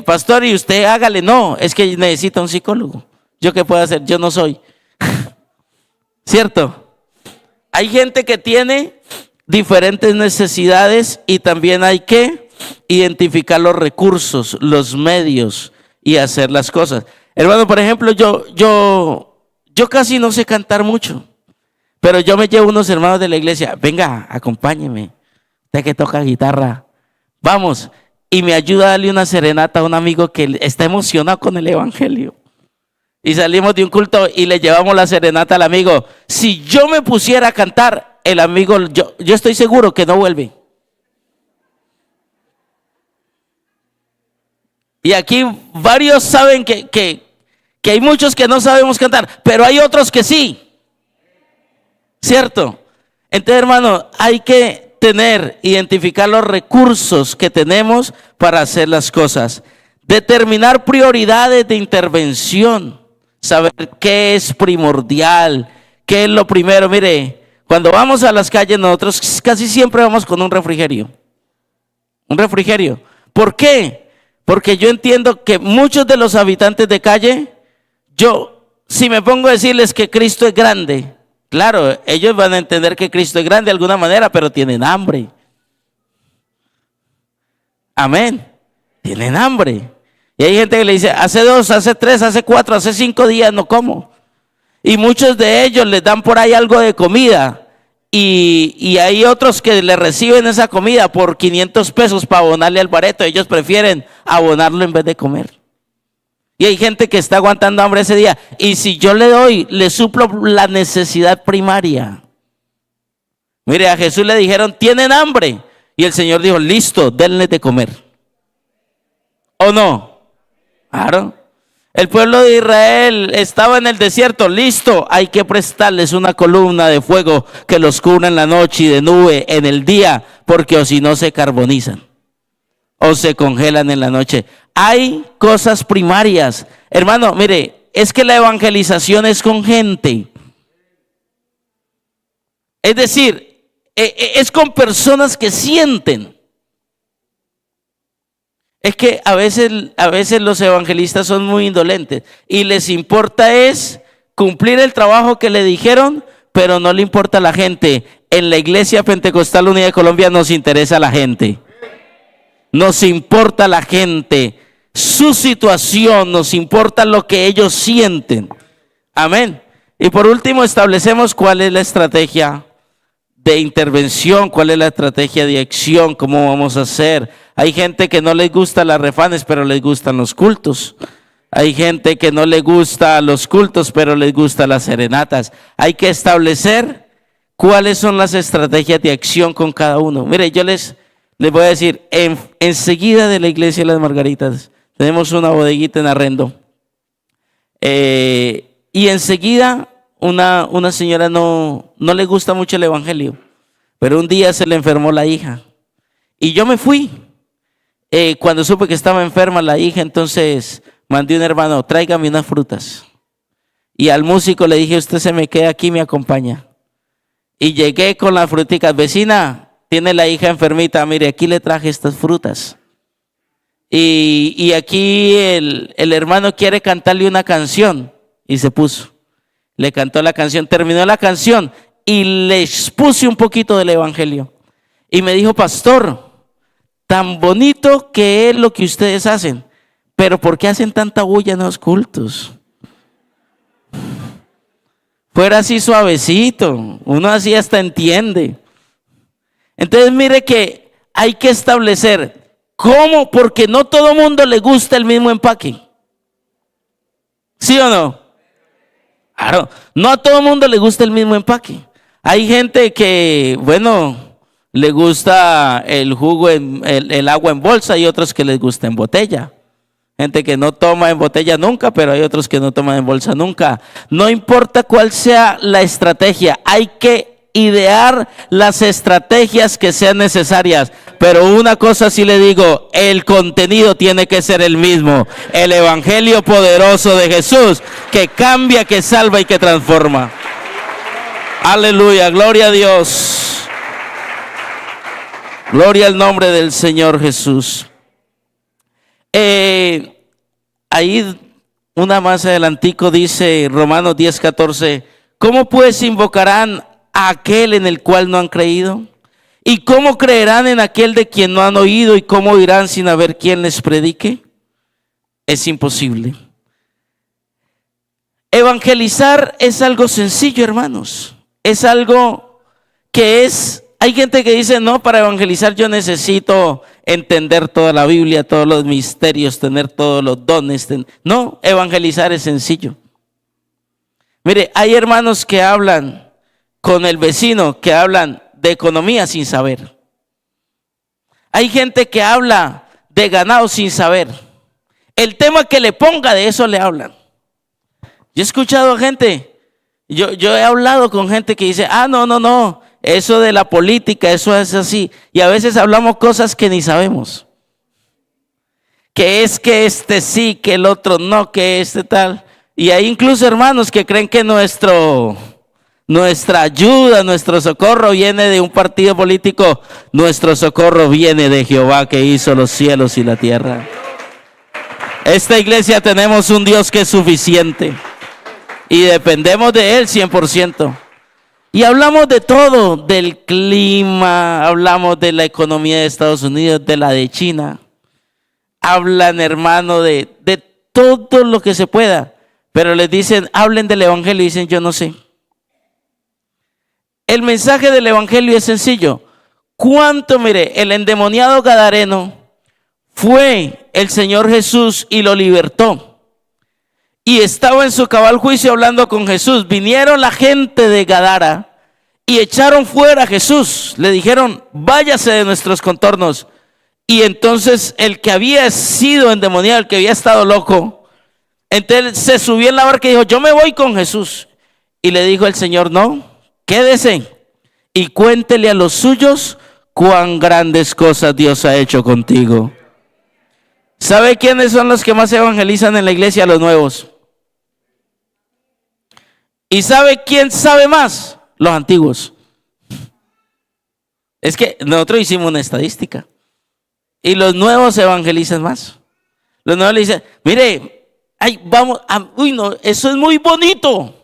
Pastor, y usted hágale. No, es que necesita un psicólogo. ¿Yo qué puedo hacer? Yo no soy. ¿Cierto? Hay gente que tiene diferentes necesidades y también hay que identificar los recursos, los medios y hacer las cosas. Hermano, por ejemplo, yo casi no sé cantar mucho, pero yo me llevo unos hermanos de la iglesia. Venga, acompáñeme. Usted que toca guitarra, vamos. Y me ayuda a darle una serenata a un amigo que está emocionado con el evangelio. Y salimos de un culto y le llevamos la serenata al amigo. Si yo me pusiera a cantar, el amigo, yo estoy seguro que no vuelve. Y aquí varios saben que hay muchos que no sabemos cantar, pero hay otros que sí. ¿Cierto? Entonces, hermano, hay que identificar los recursos que tenemos para hacer las cosas. Determinar prioridades de intervención. Saber qué es primordial, qué es lo primero. Mire, cuando vamos a las calles nosotros casi siempre vamos con un refrigerio. Un refrigerio. ¿Por qué? Porque yo entiendo que muchos de los habitantes de calle, si me pongo a decirles que Cristo es grande, claro, ellos van a entender que Cristo es grande de alguna manera, pero tienen hambre. Amén. Tienen hambre. Y hay gente que le dice, hace 2, hace 3, hace 4, hace 5 días no como. Y muchos de ellos les dan por ahí algo de comida. Y hay otros que le reciben esa comida por 500 pesos para abonarle al bareto. Ellos prefieren abonarlo en vez de comer. Y hay gente que está aguantando hambre ese día. Y si yo le doy, le suplo la necesidad primaria. Mire, a Jesús le dijeron, tienen hambre. Y el Señor dijo, listo, denles de comer. ¿O no? Claro. El pueblo de Israel estaba en el desierto, listo, hay que prestarles una columna de fuego que los cubra en la noche y de nube en el día, porque o si no se carbonizan o se congelan en la noche. Hay cosas primarias. Hermano, mire, es que la evangelización es con gente. Es decir, es con personas que sienten. Es que a veces los evangelistas son muy indolentes y les importa es cumplir el trabajo que le dijeron, pero no le importa a la gente. En la Iglesia Pentecostal Unida de Colombia nos interesa la gente. Nos importa la gente, su situación, nos importa lo que ellos sienten. Amén. Y por último establecemos cuál es la estrategia de intervención, cuál es la estrategia de acción, cómo vamos a hacer. Hay gente que no les gusta las refanes, pero les gustan los cultos. Hay gente que no le gusta los cultos, pero les gustan las serenatas. Hay que establecer cuáles son las estrategias de acción con cada uno. Mire, yo les voy a decir, enseguida de la iglesia de las Margaritas, tenemos una bodeguita en arrendo. Y enseguida una señora no le gusta mucho el evangelio, pero un día se le enfermó la hija. Y yo me fui. Cuando supe que estaba enferma la hija, entonces mandé a un hermano, tráigame unas frutas. Y al músico le dije, usted se me queda aquí, me acompaña. Y llegué con las fruticas. Vecina, tiene la hija enfermita, mire, aquí le traje estas frutas. Y aquí el hermano quiere cantarle una canción. Y se puso. Le cantó la canción, terminó la canción y le expuse un poquito del evangelio. Y me dijo, pastor, tan bonito que es lo que ustedes hacen, pero ¿por qué hacen tanta bulla en los cultos? Fuera así suavecito, uno así hasta entiende. Entonces mire que hay que establecer cómo, porque no todo mundo le gusta el mismo empaque. ¿Sí o no? Claro, no a todo mundo le gusta el mismo empaque. Hay gente que, bueno, le gusta el jugo, el agua en bolsa, y otros que les gusta en botella. Gente que no toma en botella nunca, pero hay otros que no toman en bolsa nunca. No importa cuál sea la estrategia, hay que idear las estrategias que sean necesarias. Pero una cosa sí le digo, el contenido tiene que ser el mismo. El evangelio poderoso de Jesús, que cambia, que salva y que transforma. Aleluya, gloria a Dios. Gloria al nombre del Señor Jesús. Ahí una más adelantico dice Romanos 10:14, ¿cómo pues invocarán a aquel en el cual no han creído? ¿Y cómo creerán en aquel de quien no han oído? ¿Y cómo irán sin haber quien les predique? Es imposible. Evangelizar es algo sencillo, hermanos. Es algo que hay gente que dice, no, para evangelizar yo necesito entender toda la Biblia, todos los misterios, tener todos los dones. No, evangelizar es sencillo. Mire, hay hermanos que hablan con el vecino, que hablan de economía sin saber. Hay gente que habla de ganado sin saber. el tema que le ponga, de eso le hablan. Yo he escuchado a gente, yo he hablado con gente que dice, no, eso de la política, eso es así. Y a veces hablamos cosas que ni sabemos. Que es que este sí, que el otro no, que este tal. Y hay incluso hermanos que creen que nuestra ayuda, nuestro socorro viene de un partido político. Nuestro socorro viene de Jehová que hizo los cielos y la tierra. Esta iglesia tenemos un Dios que es suficiente y dependemos de Él 100%. Y hablamos de todo, del clima, hablamos de la economía de Estados Unidos, de la de China. Hablan, hermano, de todo lo que se pueda, pero les dicen, hablen del evangelio y dicen, yo no sé. El mensaje del evangelio es sencillo. Mire, el endemoniado gadareno fue el Señor Jesús y lo libertó. Y estaba en su cabal juicio hablando con Jesús. Vinieron la gente de Gadara y echaron fuera a Jesús. Le dijeron, váyase de nuestros contornos. Y entonces el que había sido endemoniado, el que había estado loco, entonces se subió en la barca y dijo, yo me voy con Jesús. Y le dijo el Señor, no, quédese y cuéntele a los suyos cuán grandes cosas Dios ha hecho contigo. ¿Sabe quiénes son los que más evangelizan en la iglesia? Los nuevos. ¿Y sabe quién sabe más? Los antiguos. Es que nosotros hicimos una estadística. Y los nuevos evangelizan más. Los nuevos le dicen, mire, no, eso es muy bonito.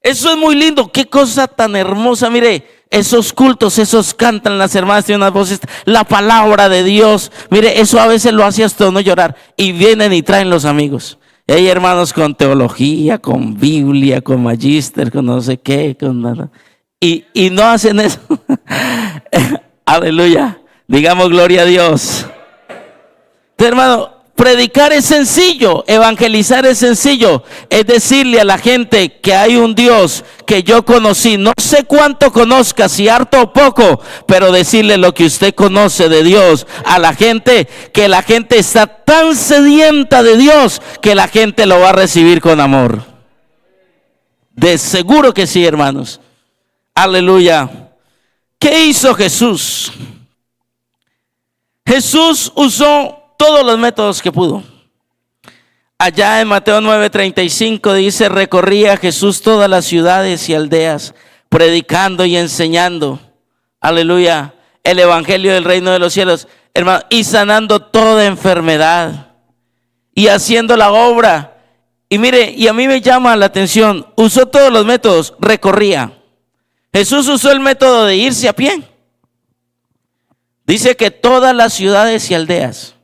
Eso es muy lindo. Qué cosa tan hermosa. Mire, esos cultos, esos cantan, las hermanas tienen unas voces, la palabra de Dios. Mire, eso a veces lo hace hasta no llorar. Y vienen y traen los amigos. Y hay hermanos con teología, con Biblia, con magíster, con no sé qué, con nada. Y no hacen eso. Aleluya. Digamos gloria a Dios. Entonces, hermano, predicar es sencillo, evangelizar es sencillo. Es decirle a la gente que hay un Dios que yo conocí. No sé cuánto conozca, si harto o poco, pero decirle lo que usted conoce de Dios a la gente, que la gente está tan sedienta de Dios que la gente lo va a recibir con amor. De seguro que sí, hermanos. Aleluya. ¿Qué hizo Jesús? Jesús usó todos los métodos que pudo. Allá en Mateo 9:35 dice, recorría Jesús todas las ciudades y aldeas, predicando y enseñando, aleluya, el evangelio del reino de los cielos, hermano, y sanando toda enfermedad y haciendo la obra. Y mire, y a mí me llama la atención, usó todos los métodos, recorría. Jesús usó el método de irse a pie. Dice que todas las ciudades y aldeas.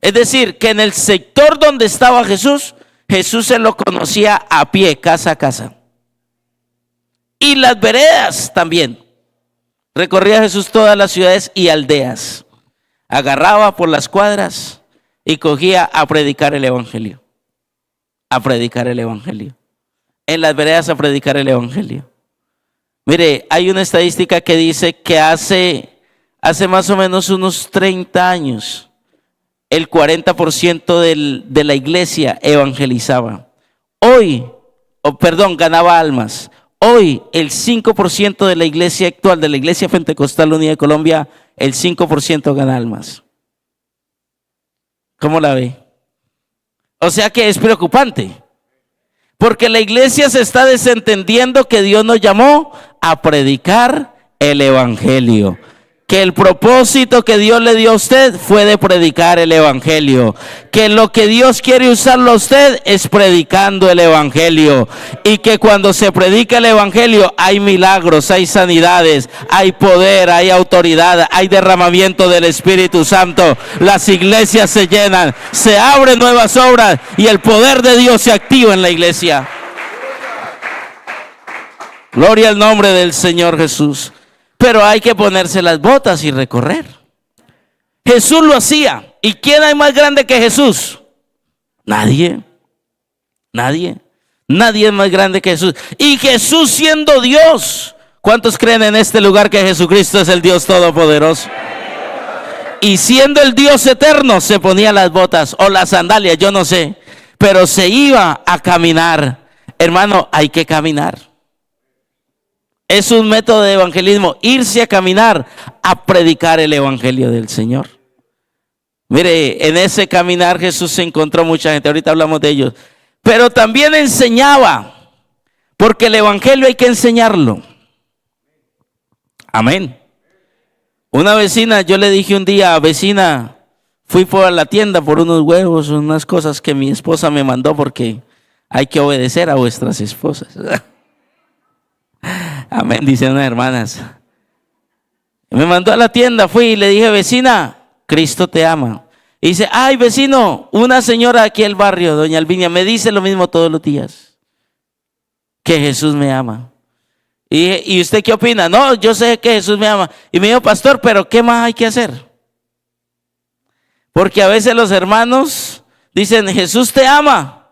Es decir, que en el sector donde estaba Jesús, Jesús se lo conocía a pie, casa a casa. Y las veredas también. Recorría Jesús todas las ciudades y aldeas. Agarraba por las cuadras y cogía a predicar el evangelio. A predicar el evangelio. En las veredas a predicar el evangelio. Mire, hay una estadística que dice que hace más o menos unos 30 años, el 40% de la iglesia evangelizaba. Ganaba almas. Hoy, el 5% de la iglesia actual, de la Iglesia Pentecostal Unida de Colombia, el 5% gana almas. ¿Cómo la ve? O sea que es preocupante. Porque la iglesia se está desentendiendo que Dios nos llamó a predicar el evangelio. Que el propósito que Dios le dio a usted fue de predicar el evangelio. Que lo que Dios quiere usarlo a usted es predicando el evangelio. Y que cuando se predica el evangelio hay milagros, hay sanidades, hay poder, hay autoridad, hay derramamiento del Espíritu Santo. Las iglesias se llenan, se abren nuevas obras y el poder de Dios se activa en la iglesia. Gloria al nombre del Señor Jesús. Pero hay que ponerse las botas y recorrer. Jesús lo hacía. ¿Y quién hay más grande que Jesús? Nadie. Nadie es más grande que Jesús. Y Jesús siendo Dios. ¿Cuántos creen en este lugar que Jesucristo es el Dios Todopoderoso? Y siendo el Dios eterno, se ponía las botas o las sandalias, yo no sé, pero se iba a caminar. Hermano, hay que caminar. Es un método de evangelismo, irse a caminar, a predicar el evangelio del Señor. Mire, en ese caminar Jesús se encontró mucha gente, ahorita hablamos de ellos, pero también enseñaba, porque el evangelio hay que enseñarlo. Amén. Una vecina, yo le dije un día, vecina, fui por la tienda por unos huevos, unas cosas que mi esposa me mandó porque hay que obedecer a vuestras esposas. Amén, dicen unas hermanas. Me mandó a la tienda, fui y le dije, vecina, Cristo te ama. Y dice, ay vecino, una señora aquí en el barrio, doña Alvinia, me dice lo mismo todos los días, que Jesús me ama. ¿Y usted qué opina? No, yo sé que Jesús me ama. Y me dijo, pastor, pero ¿qué más hay que hacer? Porque a veces los hermanos dicen, Jesús te ama,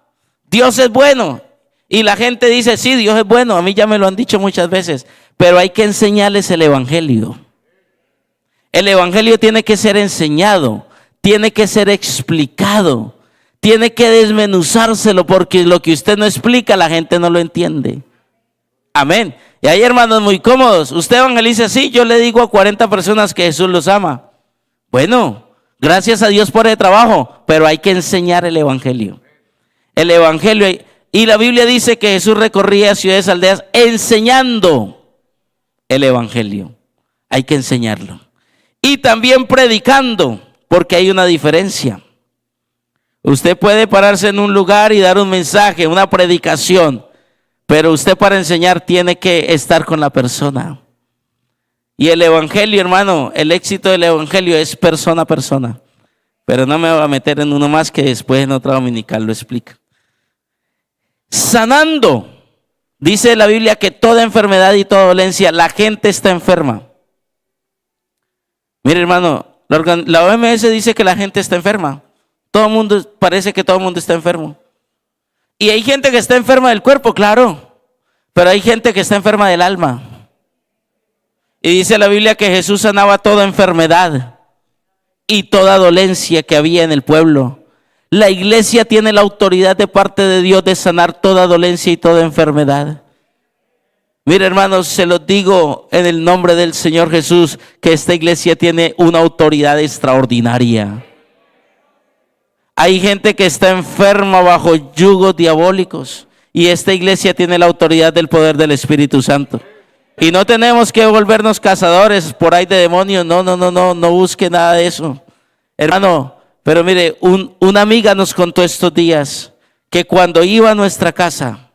Dios es bueno. Y la gente dice, sí, Dios es bueno, a mí ya me lo han dicho muchas veces, pero hay que enseñarles el evangelio. El evangelio tiene que ser enseñado, tiene que ser explicado, tiene que desmenuzárselo, porque lo que usted no explica la gente no lo entiende. Amén. Y hay hermanos muy cómodos. Usted evangeliza así, yo le digo a 40 personas que Jesús los ama. Bueno, gracias a Dios por el trabajo, pero hay que enseñar el evangelio. El evangelio, y la Biblia dice que Jesús recorría ciudades, aldeas, enseñando el evangelio. Hay que enseñarlo. Y también predicando, porque hay una diferencia. Usted puede pararse en un lugar y dar un mensaje, una predicación, pero usted para enseñar tiene que estar con la persona. Y el evangelio, hermano, el éxito del evangelio es persona a persona. Pero no me voy a meter en uno más que después en otra dominical lo explica. Sanando. Dice la Biblia que toda enfermedad y toda dolencia, la gente está enferma. Mire, hermano, la OMS dice que la gente está enferma. Todo el mundo, parece que todo el mundo está enfermo. Y hay gente que está enferma del cuerpo, claro, pero hay gente que está enferma del alma. Y dice la Biblia que Jesús sanaba toda enfermedad y toda dolencia que había en el pueblo. La iglesia tiene la autoridad de parte de Dios de sanar toda dolencia y toda enfermedad. Mire, hermanos, se los digo en el nombre del Señor Jesús, que esta iglesia tiene una autoridad extraordinaria. Hay gente que está enferma bajo yugos diabólicos y esta iglesia tiene la autoridad del poder del Espíritu Santo. Y no tenemos que volvernos cazadores por ahí de demonios. No busque nada de eso, hermano. Pero mire, una amiga nos contó estos días que cuando iba a nuestra casa,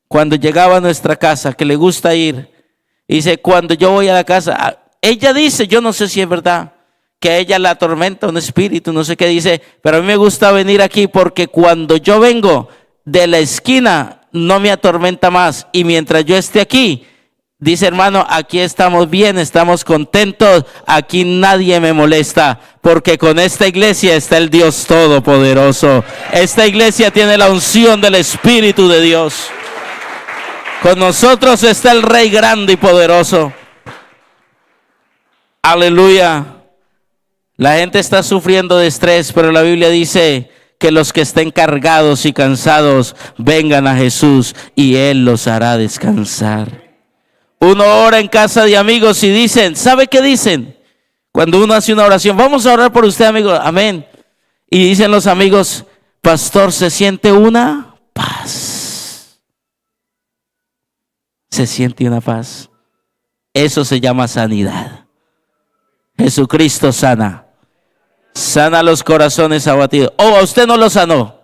cuando llegaba a nuestra casa, que le gusta ir, dice, cuando yo voy a la casa, ella dice, yo no sé si es verdad, que a ella la atormenta un espíritu, no sé qué dice, pero a mí me gusta venir aquí porque cuando yo vengo de la esquina no me atormenta más, y mientras yo esté aquí, dice, hermano, aquí estamos bien, estamos contentos, aquí nadie me molesta, porque con esta iglesia está el Dios Todopoderoso. Esta iglesia tiene la unción del Espíritu de Dios. Con nosotros está el Rey grande y poderoso. Aleluya. La gente está sufriendo de estrés, pero la Biblia dice que los que estén cargados y cansados vengan a Jesús y Él los hará descansar. Uno ora en casa de amigos y dicen, ¿sabe qué dicen? Cuando uno hace una oración, vamos a orar por usted, amigo, amén. Y dicen los amigos, pastor, se siente una paz. Se siente una paz. Eso se llama sanidad. Jesucristo sana. Sana los corazones abatidos. Oh, a usted no lo sanó.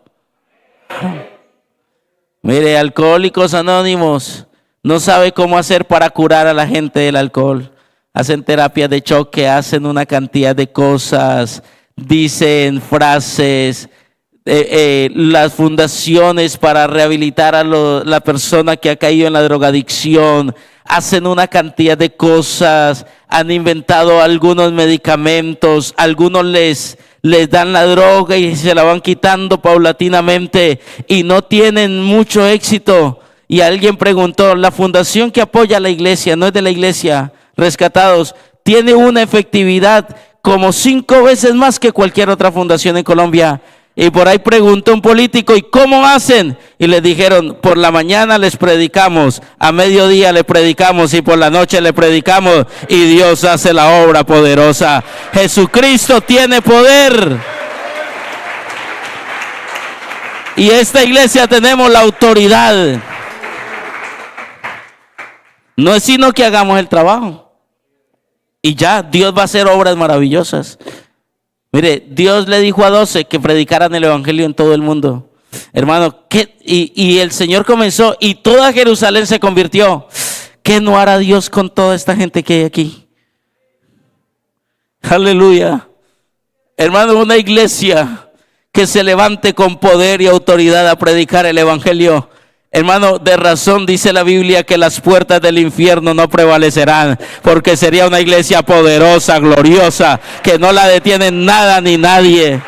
Mire, Alcohólicos Anónimos no sabe cómo hacer para curar a la gente del alcohol. Hacen terapias de choque, hacen una cantidad de cosas, dicen frases, las fundaciones para rehabilitar a la persona que ha caído en la drogadicción, hacen una cantidad de cosas, han inventado algunos medicamentos, algunos les dan la droga y se la van quitando paulatinamente y no tienen mucho éxito. Y alguien preguntó, la fundación que apoya a la iglesia, no es de la iglesia, Rescatados, tiene una efectividad como 5 veces más que cualquier otra fundación en Colombia. Y por ahí preguntó un político, ¿y cómo hacen? Y les dijeron, por la mañana les predicamos, a mediodía le predicamos y por la noche le predicamos y Dios hace la obra poderosa. Jesucristo tiene poder. Y esta iglesia tenemos la autoridad. No es sino que hagamos el trabajo. Y ya, Dios va a hacer obras maravillosas. Mire, Dios le dijo a 12 que predicaran el evangelio en todo el mundo. Hermano, y el Señor comenzó y toda Jerusalén se convirtió. ¿Qué no hará Dios con toda esta gente que hay aquí? Aleluya. Hermano, una iglesia que se levante con poder y autoridad a predicar el evangelio. Hermano, de razón dice la Biblia que las puertas del infierno no prevalecerán, porque sería una iglesia poderosa, gloriosa, que no la detiene nada ni nadie.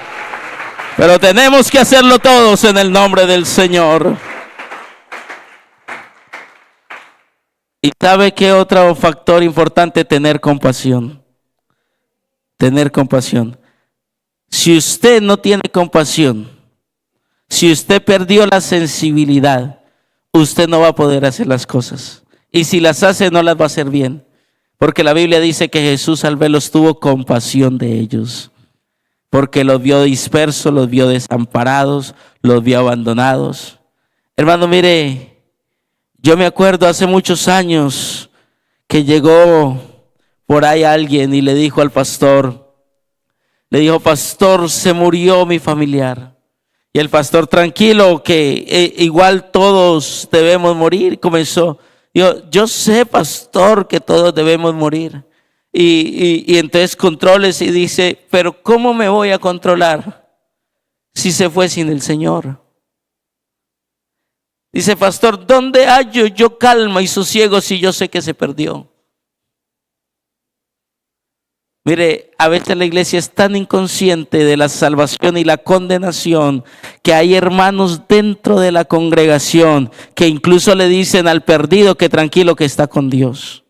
Pero tenemos que hacerlo todos en el nombre del Señor. ¿Y sabe qué otro factor importante? Tener compasión. Tener compasión. Si usted no tiene compasión, si usted perdió la sensibilidad, usted no va a poder hacer las cosas. Y si las hace, no las va a hacer bien. Porque la Biblia dice que Jesús al verlos tuvo compasión de ellos. Porque los vio dispersos, los vio desamparados, los vio abandonados. Hermano, mire, yo me acuerdo hace muchos años que llegó por ahí alguien y le dijo al pastor, le dijo, pastor, se murió mi familiar. Y el pastor, tranquilo, que igual todos debemos morir, comenzó. Yo sé, pastor, que todos debemos morir. Y entonces controles y dice, pero ¿cómo me voy a controlar si se fue sin el Señor? Dice, pastor, ¿dónde hallo yo calma y sosiego si yo sé que se perdió? Mire, a veces la iglesia es tan inconsciente de la salvación y la condenación que hay hermanos dentro de la congregación que incluso le dicen al perdido que tranquilo, que está con Dios.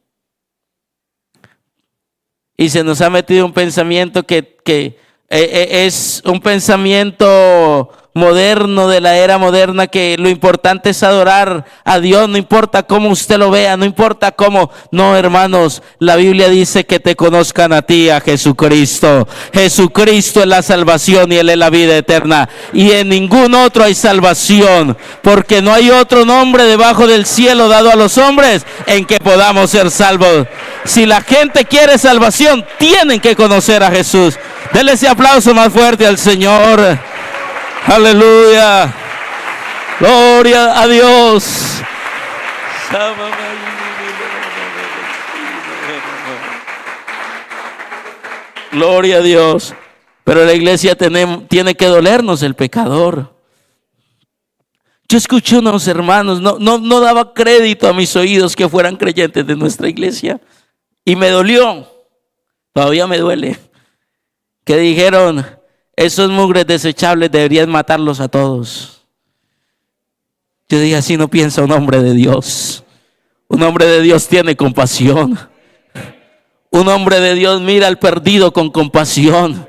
Y se nos ha metido un pensamiento que es un pensamiento moderno, de la era moderna, que lo importante es adorar a Dios, no importa cómo usted lo vea, no importa cómo. No, hermanos, la Biblia dice que te conozcan a ti, a Jesucristo. Jesucristo es la salvación y Él es la vida eterna, y en ningún otro hay salvación, porque no hay otro nombre debajo del cielo dado a los hombres en que podamos ser salvos. Si la gente quiere salvación, tienen que conocer a Jesús. Denle ese aplauso más fuerte al Señor. Aleluya. Gloria a Dios. Gloria a Dios. Pero la iglesia tiene que dolernos el pecador. Yo escuché unos hermanos, no daba crédito a mis oídos que fueran creyentes de nuestra iglesia. Y me dolió. Todavía me duele. Que dijeron, esos mugres desechables deberían matarlos a todos. Yo dije, así no piensa un hombre de Dios. Un hombre de Dios tiene compasión. Un hombre de Dios mira al perdido con compasión.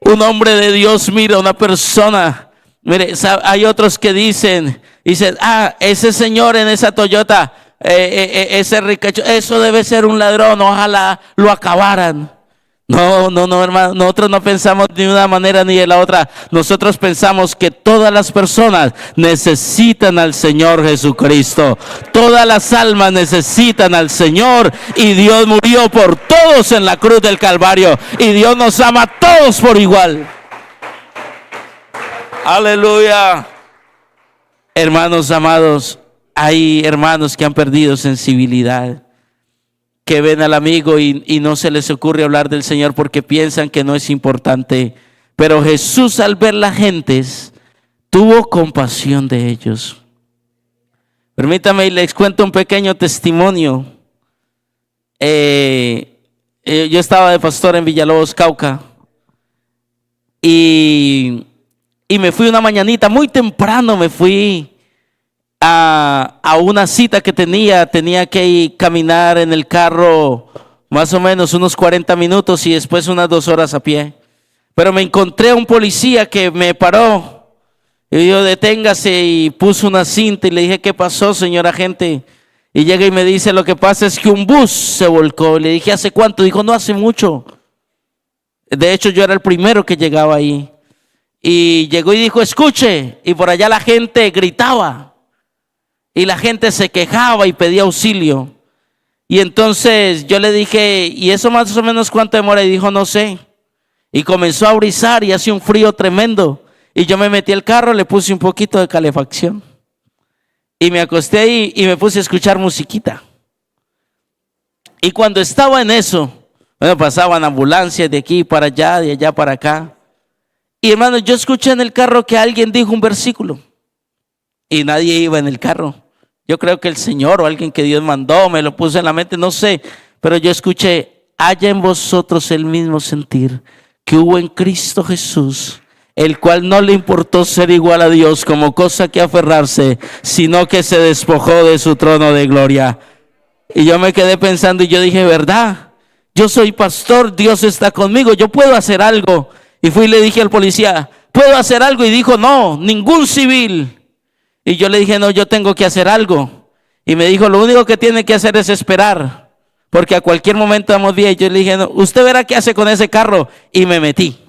Un hombre de Dios mira a una persona. Mire, hay otros que dicen, ese señor en esa Toyota, ese ricacho, eso debe ser un ladrón, ojalá lo acabaran. No, hermano, nosotros no pensamos de una manera ni de la otra. Nosotros pensamos que todas las personas necesitan al Señor Jesucristo. Todas las almas necesitan al Señor, y Dios murió por todos en la cruz del Calvario, y Dios nos ama a todos por igual. Aleluya. Hermanos amados, hay hermanos que han perdido sensibilidad, que ven al amigo y no se les ocurre hablar del Señor porque piensan que no es importante. Pero Jesús, al ver las gentes, tuvo compasión de ellos. Permítame y les cuento un pequeño testimonio. Yo estaba de pastor en Villalobos, Cauca, y me fui una mañanita muy temprano, me fui a una cita que tenía que caminar en el carro más o menos unos 40 minutos y después unas 2 horas a pie. Pero me encontré a un policía que me paró y yo deténgase y puso una cinta y le dije, ¿qué pasó, señor agente? Y llega y me dice, lo que pasa es que un bus se volcó. Le dije, ¿hace cuánto? Dijo, no, hace mucho. De hecho, yo era el primero que llegaba ahí. Y llegó y dijo, escuche. Y por allá la gente gritaba. Y la gente se quejaba y pedía auxilio. Y entonces yo le dije, ¿y eso más o menos cuánto demora? Y dijo, no sé. Y comenzó a brisar y hacía un frío tremendo. Y yo me metí al carro, le puse un poquito de calefacción. Y me acosté ahí y me puse a escuchar musiquita. Y cuando estaba en eso, bueno, pasaban ambulancias de aquí para allá, de allá para acá. Y hermano, yo escuché en el carro que alguien dijo un versículo. Y nadie iba en el carro. Yo creo que el Señor o alguien que Dios mandó me lo puso en la mente, no sé. Pero yo escuché, haya en vosotros el mismo sentir que hubo en Cristo Jesús, el cual no le importó ser igual a Dios como cosa que aferrarse, sino que se despojó de su trono de gloria. Y yo me quedé pensando y yo dije, ¿verdad? Yo soy pastor, Dios está conmigo, yo puedo hacer algo. Y fui y le dije al policía, ¿puedo hacer algo? Y dijo, no, ningún civil. Y yo le dije, no, yo tengo que hacer algo. Y me dijo, lo único que tiene que hacer es esperar, porque a cualquier momento vamos bien. Y yo le dije, no, usted verá qué hace con ese carro. Y me metí.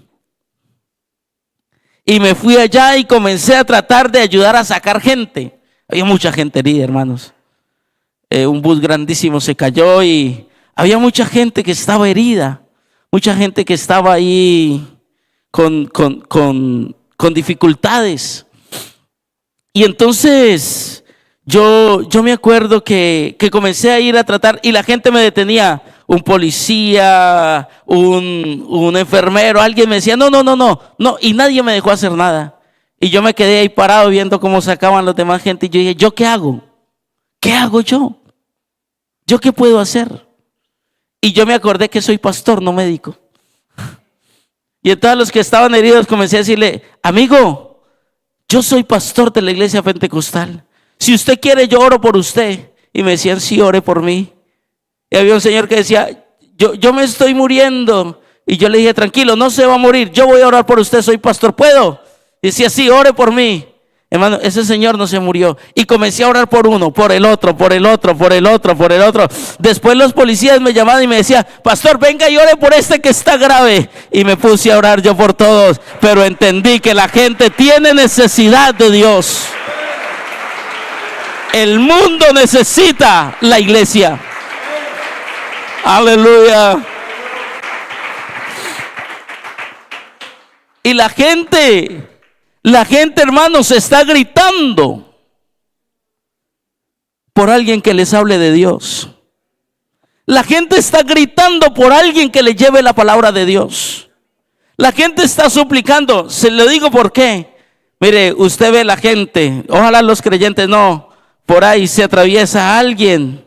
Y me fui allá y comencé a tratar de ayudar a sacar gente. Había mucha gente herida, hermanos. Un bus grandísimo se cayó y había mucha gente que estaba herida. Mucha gente que estaba ahí con dificultades. Y entonces yo me acuerdo que comencé a ir a tratar y la gente me detenía. Un policía, un enfermero, alguien me decía, no, y nadie me dejó hacer nada. Y yo me quedé ahí parado viendo cómo sacaban los demás gente y yo dije, ¿yo qué hago? ¿Qué hago yo? ¿Yo qué puedo hacer? Y yo me acordé que soy pastor, no médico. Y entonces los que estaban heridos comencé a decirle, amigo, yo soy pastor de la iglesia pentecostal. Si usted quiere, yo oro por usted. Y me decían, sí, ore por mí. Y había un señor que decía, yo me estoy muriendo. Y yo le dije, tranquilo, no se va a morir, yo voy a orar por usted, soy pastor, ¿puedo? Y decía, sí, ore por mí. Hermano, ese señor no se murió. Y comencé a orar por uno, por el otro, por el otro, por el otro, por el otro. Después los policías me llamaban y me decían, pastor, venga y ore por este que está grave. Y me puse a orar yo por todos. Pero entendí que la gente tiene necesidad de Dios. El mundo necesita la iglesia. Aleluya. Y la gente, hermanos, está gritando por alguien que les hable de Dios. La gente está gritando por alguien que le lleve la palabra de Dios. La gente está suplicando. Se lo digo por qué. Mire, usted ve la gente, ojalá los creyentes no, por ahí se atraviesa alguien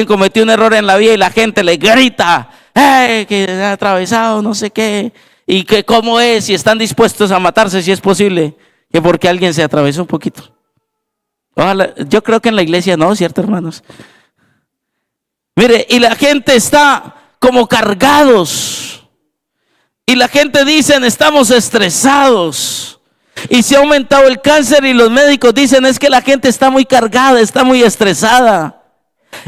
cometió un error en la vida y la gente le grita, que ha atravesado no sé qué, y que cómo es, y están dispuestos a matarse si es posible, que porque alguien se atravesó un poquito. Ojalá, yo creo que en la iglesia no, ¿cierto, hermanos? Mire, y la gente está como cargados, y la gente dicen, estamos estresados, y se ha aumentado el cáncer, y los médicos dicen, es que la gente está muy cargada, está muy estresada.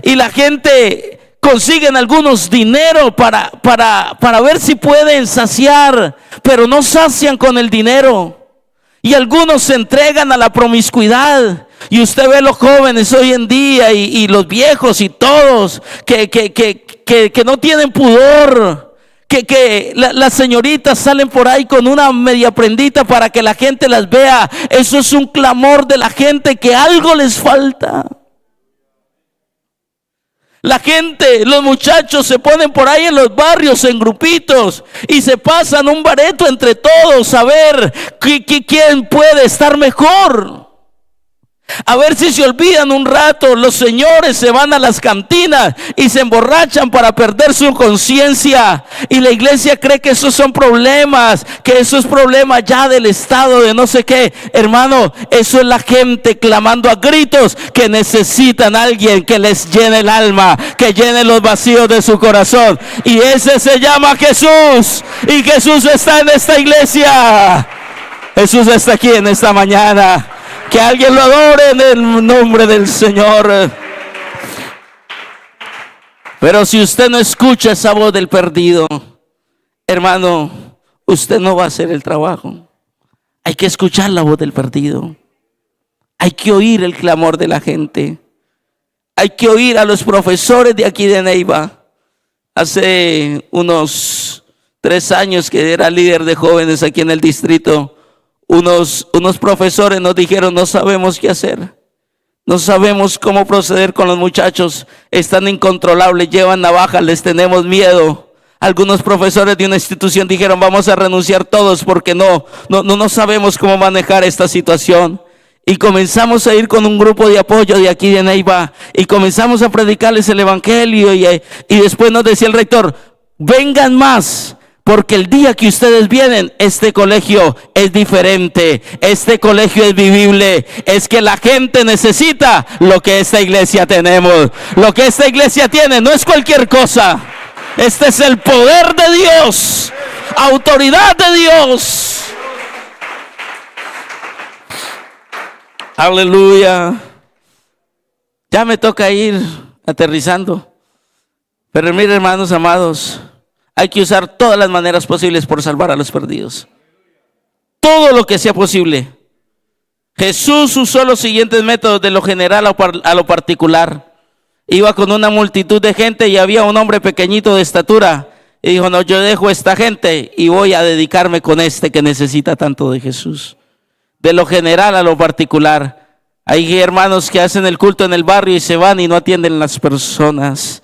Y la gente consiguen algunos dinero para ver si pueden saciar, pero no sacian con el dinero. Y algunos se entregan a la promiscuidad. Y usted ve los jóvenes hoy en día y los viejos y todos que no tienen pudor. Que las señoritas salen por ahí con una media prendita para que la gente las vea. Eso es un clamor de la gente que algo les falta. La gente, los muchachos se ponen por ahí en los barrios en grupitos y se pasan un bareto entre todos a ver quién puede estar mejor. A ver si se olvidan un rato. Los señores se van a las cantinas y se emborrachan para perder su conciencia. Y la iglesia cree que esos son problemas, que eso es problema ya del Estado, de no sé qué. Hermano, eso es la gente clamando a gritos que necesitan a alguien que les llene el alma, que llene los vacíos de su corazón. Y ese se llama Jesús. Y Jesús está en esta iglesia. Jesús está aquí en esta mañana. Que alguien lo adore en el nombre del Señor. Pero si usted no escucha esa voz del perdido, hermano, usted no va a hacer el trabajo. Hay que escuchar la voz del perdido. Hay que oír el clamor de la gente. Hay que oír a los profesores de aquí de Neiva. Hace unos 3 años que era líder de jóvenes aquí en el distrito, unos profesores nos dijeron: no sabemos qué hacer, no sabemos cómo proceder con los muchachos, están incontrolables, llevan navajas, les tenemos miedo. Algunos profesores de una institución dijeron: vamos a renunciar todos porque no sabemos cómo manejar esta situación. Y comenzamos a ir con un grupo de apoyo de aquí de Neiva y comenzamos a predicarles el evangelio y después nos decía el rector: vengan más, porque el día que ustedes vienen, este colegio es diferente, este colegio es vivible. Es que la gente necesita lo que esta iglesia tenemos. Lo que esta iglesia tiene no es cualquier cosa. Este es el poder de Dios, autoridad de Dios. Aleluya. Ya me toca ir aterrizando. Pero miren, hermanos amados, hay que usar todas las maneras posibles por salvar a los perdidos. Todo lo que sea posible. Jesús usó los siguientes métodos, de lo general a lo particular. Iba con una multitud de gente y había un hombre pequeñito de estatura. Y dijo: no, yo dejo esta gente y voy a dedicarme con este que necesita tanto de Jesús. De lo general a lo particular. Hay hermanos que hacen el culto en el barrio y se van y no atienden a las personas.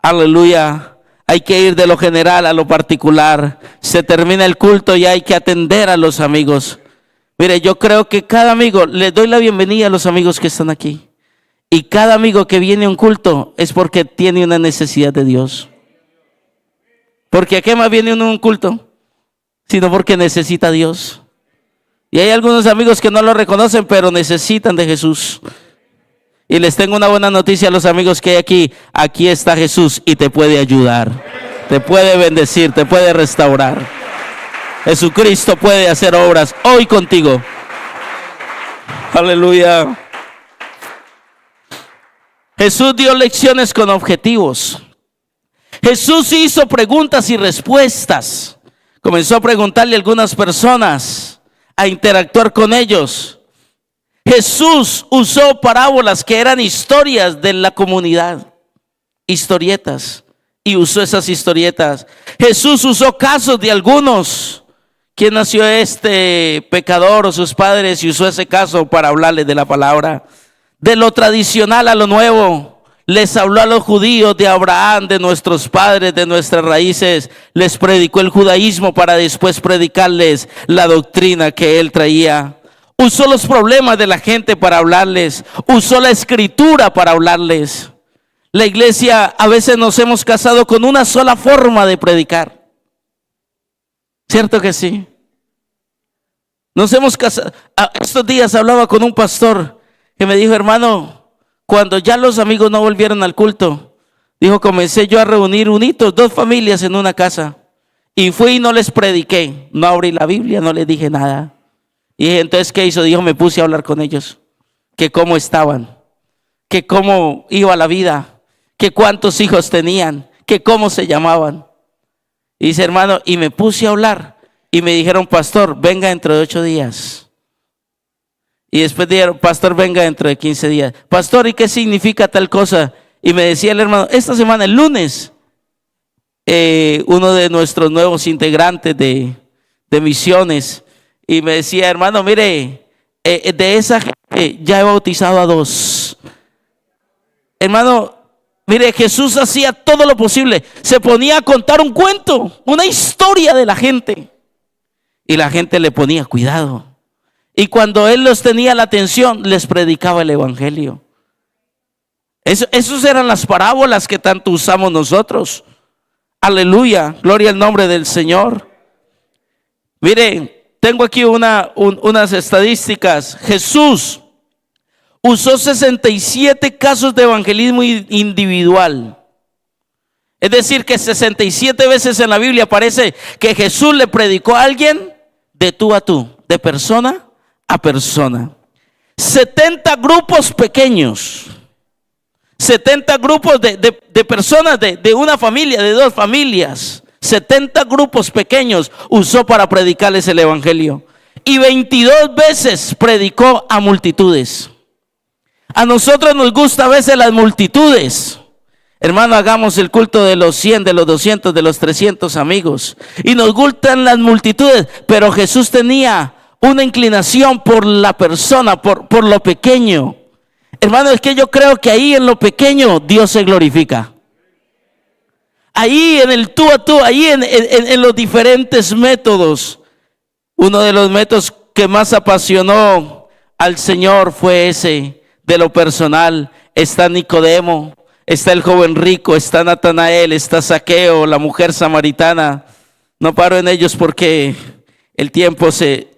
Aleluya. Hay que ir de lo general a lo particular. Se termina el culto y hay que atender a los amigos. Mire, yo creo que cada amigo, les doy la bienvenida a los amigos que están aquí. Y cada amigo que viene a un culto es porque tiene una necesidad de Dios. Porque ¿a qué más viene uno a un culto? Sino porque necesita a Dios. Y hay algunos amigos que no lo reconocen, pero necesitan de Jesús. Y les tengo una buena noticia a los amigos que hay aquí. Aquí está Jesús y te puede ayudar, te puede bendecir, te puede restaurar. Jesucristo puede hacer obras hoy contigo. Aleluya. Jesús dio lecciones con objetivos. Jesús hizo preguntas y respuestas. Comenzó a preguntarle a algunas personas, a interactuar con ellos. Jesús usó parábolas que eran historias de la comunidad, historietas, y usó esas historietas. Jesús usó casos de algunos. ¿Quién nació este pecador o sus padres? Y usó ese caso para hablarles de la palabra. De lo tradicional a lo nuevo. Les habló a los judíos de Abraham, de nuestros padres, de nuestras raíces. Les predicó el judaísmo para después predicarles la doctrina que él traía. Usó los problemas de la gente para hablarles. Usó la escritura para hablarles. La iglesia a veces nos hemos casado con una sola forma de predicar. ¿Cierto que sí? Nos hemos casado. Estos días hablaba con un pastor que me dijo: hermano, cuando ya los amigos no volvieron al culto, dijo, comencé yo a reunir unitos, 2 familias en una casa. Y fui y no les prediqué. No abrí la Biblia, no les dije nada. Y entonces, ¿qué hizo? Dijo, me puse a hablar con ellos. Que cómo estaban, que cómo iba la vida, que cuántos hijos tenían, que cómo se llamaban. Y dice, hermano, y me puse a hablar. Y me dijeron, pastor, venga dentro de 8 días. Y después dijeron, pastor, venga dentro de 15 días. Pastor, ¿y qué significa tal cosa? Y me decía el hermano, esta semana, el lunes, uno de nuestros nuevos integrantes de misiones, y me decía, hermano, mire, de esa gente ya he bautizado a 2. Hermano, mire, Jesús hacía todo lo posible. Se ponía a contar un cuento, una historia de la gente. Y la gente le ponía cuidado. Y cuando él los tenía la atención, les predicaba el evangelio. Esas eran las parábolas que tanto usamos nosotros. Aleluya, gloria al nombre del Señor. Miren, tengo aquí unas estadísticas. Jesús usó 67 casos de evangelismo individual. Es decir, que 67 veces en la Biblia aparece que Jesús le predicó a alguien de tú a tú, de persona a persona. 70 grupos pequeños. 70 grupos de personas, de una familia, de dos familias. 70 grupos pequeños usó para predicarles el evangelio. Y 22 veces predicó a multitudes. A nosotros nos gusta a veces las multitudes. Hermano, hagamos el culto de los 100, de los 200, de los 300 amigos. Y nos gustan las multitudes, pero Jesús tenía una inclinación por la persona, por lo pequeño. Hermano, es que yo creo que ahí en lo pequeño Dios se glorifica. Ahí en el tú a tú, ahí en los diferentes métodos. Uno de los métodos que más apasionó al Señor fue ese de lo personal. Está Nicodemo, está el joven rico, está Natanael, está Zaqueo, la mujer samaritana. No paro en ellos porque el tiempo se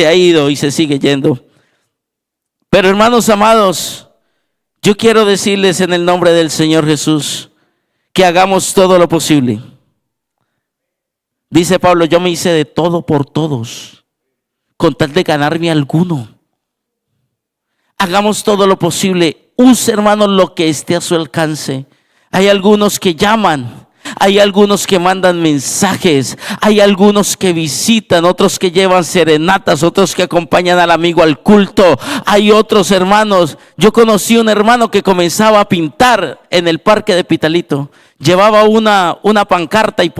ha ido y se sigue yendo. Pero hermanos amados, yo quiero decirles en el nombre del Señor Jesús que hagamos todo lo posible. Dice Pablo, yo me hice de todo por todos, con tal de ganarme alguno. Hagamos todo lo posible. Use, hermanos, lo que esté a su alcance. Hay algunos que llaman, hay algunos que mandan mensajes, hay algunos que visitan, otros que llevan serenatas, otros que acompañan al amigo al culto. Hay otros hermanos. Yo conocí un hermano que comenzaba a pintar en el parque de Pitalito. Llevaba una pancarta y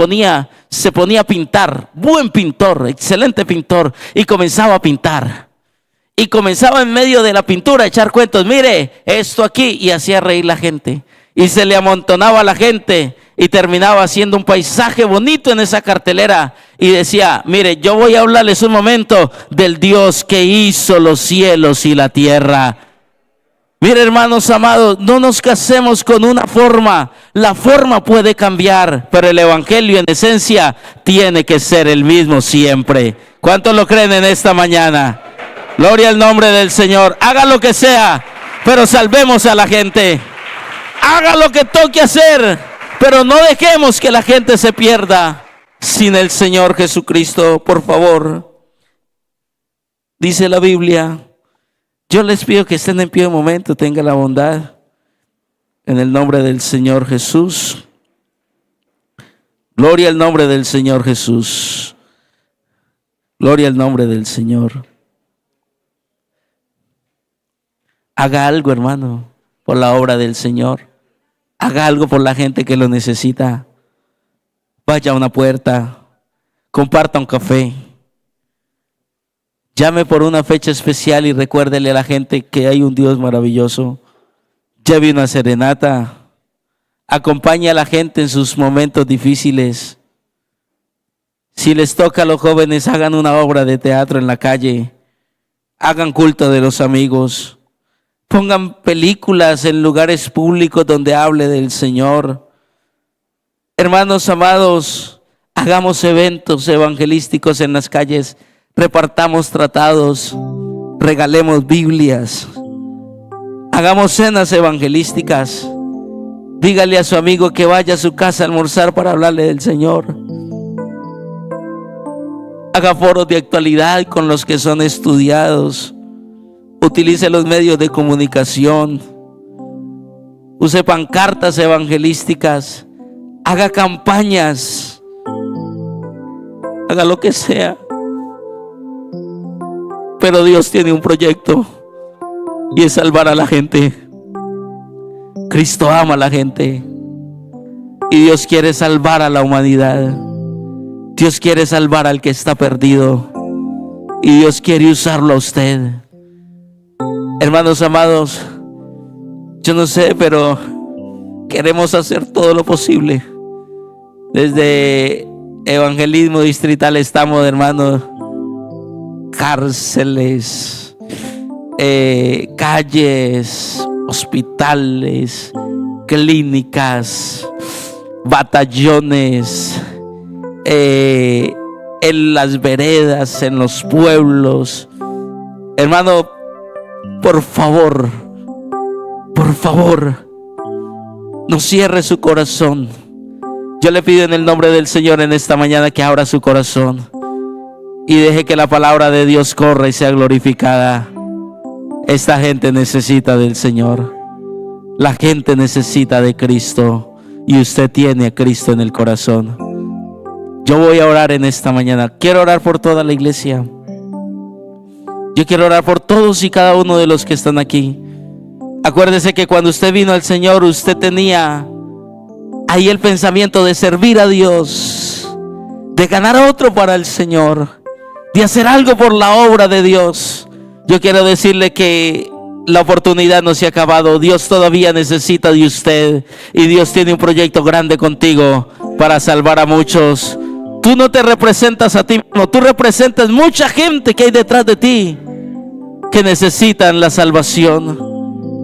se ponía a pintar. Buen pintor, excelente pintor. Y comenzaba a pintar. Y comenzaba en medio de la pintura a echar cuentos. Mire, esto aquí. Y hacía reír la gente. Y se le amontonaba a la gente. Y terminaba haciendo un paisaje bonito en esa cartelera. Y decía, mire, yo voy a hablarles un momento del Dios que hizo los cielos y la tierra. Mire, hermanos amados, no nos casemos con una forma. La forma puede cambiar, pero el evangelio en esencia tiene que ser el mismo siempre. ¿Cuántos lo creen en esta mañana? Gloria al nombre del Señor. Haga lo que sea, pero salvemos a la gente. Haga lo que toque hacer, pero no dejemos que la gente se pierda sin el Señor Jesucristo, por favor. Dice la Biblia. Yo les pido que estén en pie un momento, tengan la bondad. En el nombre del Señor Jesús. Gloria al nombre del Señor Jesús. Gloria al nombre del Señor. Haga algo, hermano, por la obra del Señor. Haga algo por la gente que lo necesita. Vaya a una puerta. Comparta un café. Llame por una fecha especial y recuérdele a la gente que hay un Dios maravilloso. Lleve una serenata. Acompañe a la gente en sus momentos difíciles. Si les toca a los jóvenes, hagan una obra de teatro en la calle. Hagan culto de los amigos. Pongan películas en lugares públicos donde hable del Señor. Hermanos amados, hagamos eventos evangelísticos en las calles. Repartamos tratados, regalemos Biblias, hagamos cenas evangelísticas. Dígale a su amigo que vaya a su casa a almorzar para hablarle del Señor. Haga foros de actualidad con los que son estudiados. Utilice los medios de comunicación. Use pancartas evangelísticas. Haga campañas. Haga lo que sea. Pero Dios tiene un proyecto y es salvar a la gente. Cristo ama a la gente y Dios quiere salvar a la humanidad. Dios quiere salvar al que está perdido y Dios quiere usarlo a usted. Hermanos amados, yo no sé, pero queremos hacer todo lo posible. Desde Evangelismo Distrital estamos, hermanos, cárceles, calles, hospitales, clínicas, batallones, en las veredas, en los pueblos. Hermano, por favor, no cierre su corazón. Yo le pido en el nombre del Señor en esta mañana que abra su corazón y deje que la palabra de Dios corra y sea glorificada. Esta gente necesita del Señor. La gente necesita de Cristo y usted tiene a Cristo en el corazón. Yo voy a orar en esta mañana. Quiero orar por toda la iglesia. Yo quiero orar por todos y cada uno de los que están aquí. Acuérdese que cuando usted vino al Señor, usted tenía ahí el pensamiento de servir a Dios, de ganar a otro para el Señor, de hacer algo por la obra de Dios. Yo quiero decirle que la oportunidad no se ha acabado. Dios todavía necesita de usted y Dios tiene un proyecto grande contigo para salvar a muchos. Tú no te representas a ti mismo, tú representas mucha gente que hay detrás de ti que necesitan la salvación.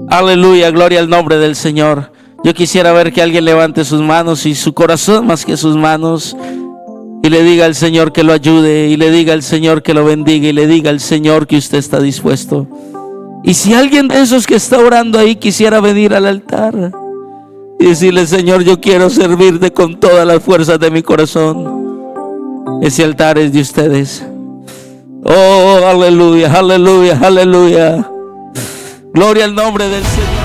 Aleluya, gloria al nombre del Señor. Yo quisiera ver que alguien levante sus manos y su corazón más que sus manos y le diga al Señor que lo ayude, y le diga al Señor que lo bendiga, y le diga al Señor que usted está dispuesto. Y si alguien de esos que está orando ahí quisiera venir al altar y decirle: Señor, yo quiero servirte con todas las fuerzas de mi corazón, ese altar es de ustedes. Oh, aleluya, aleluya, aleluya. Gloria al nombre del Señor.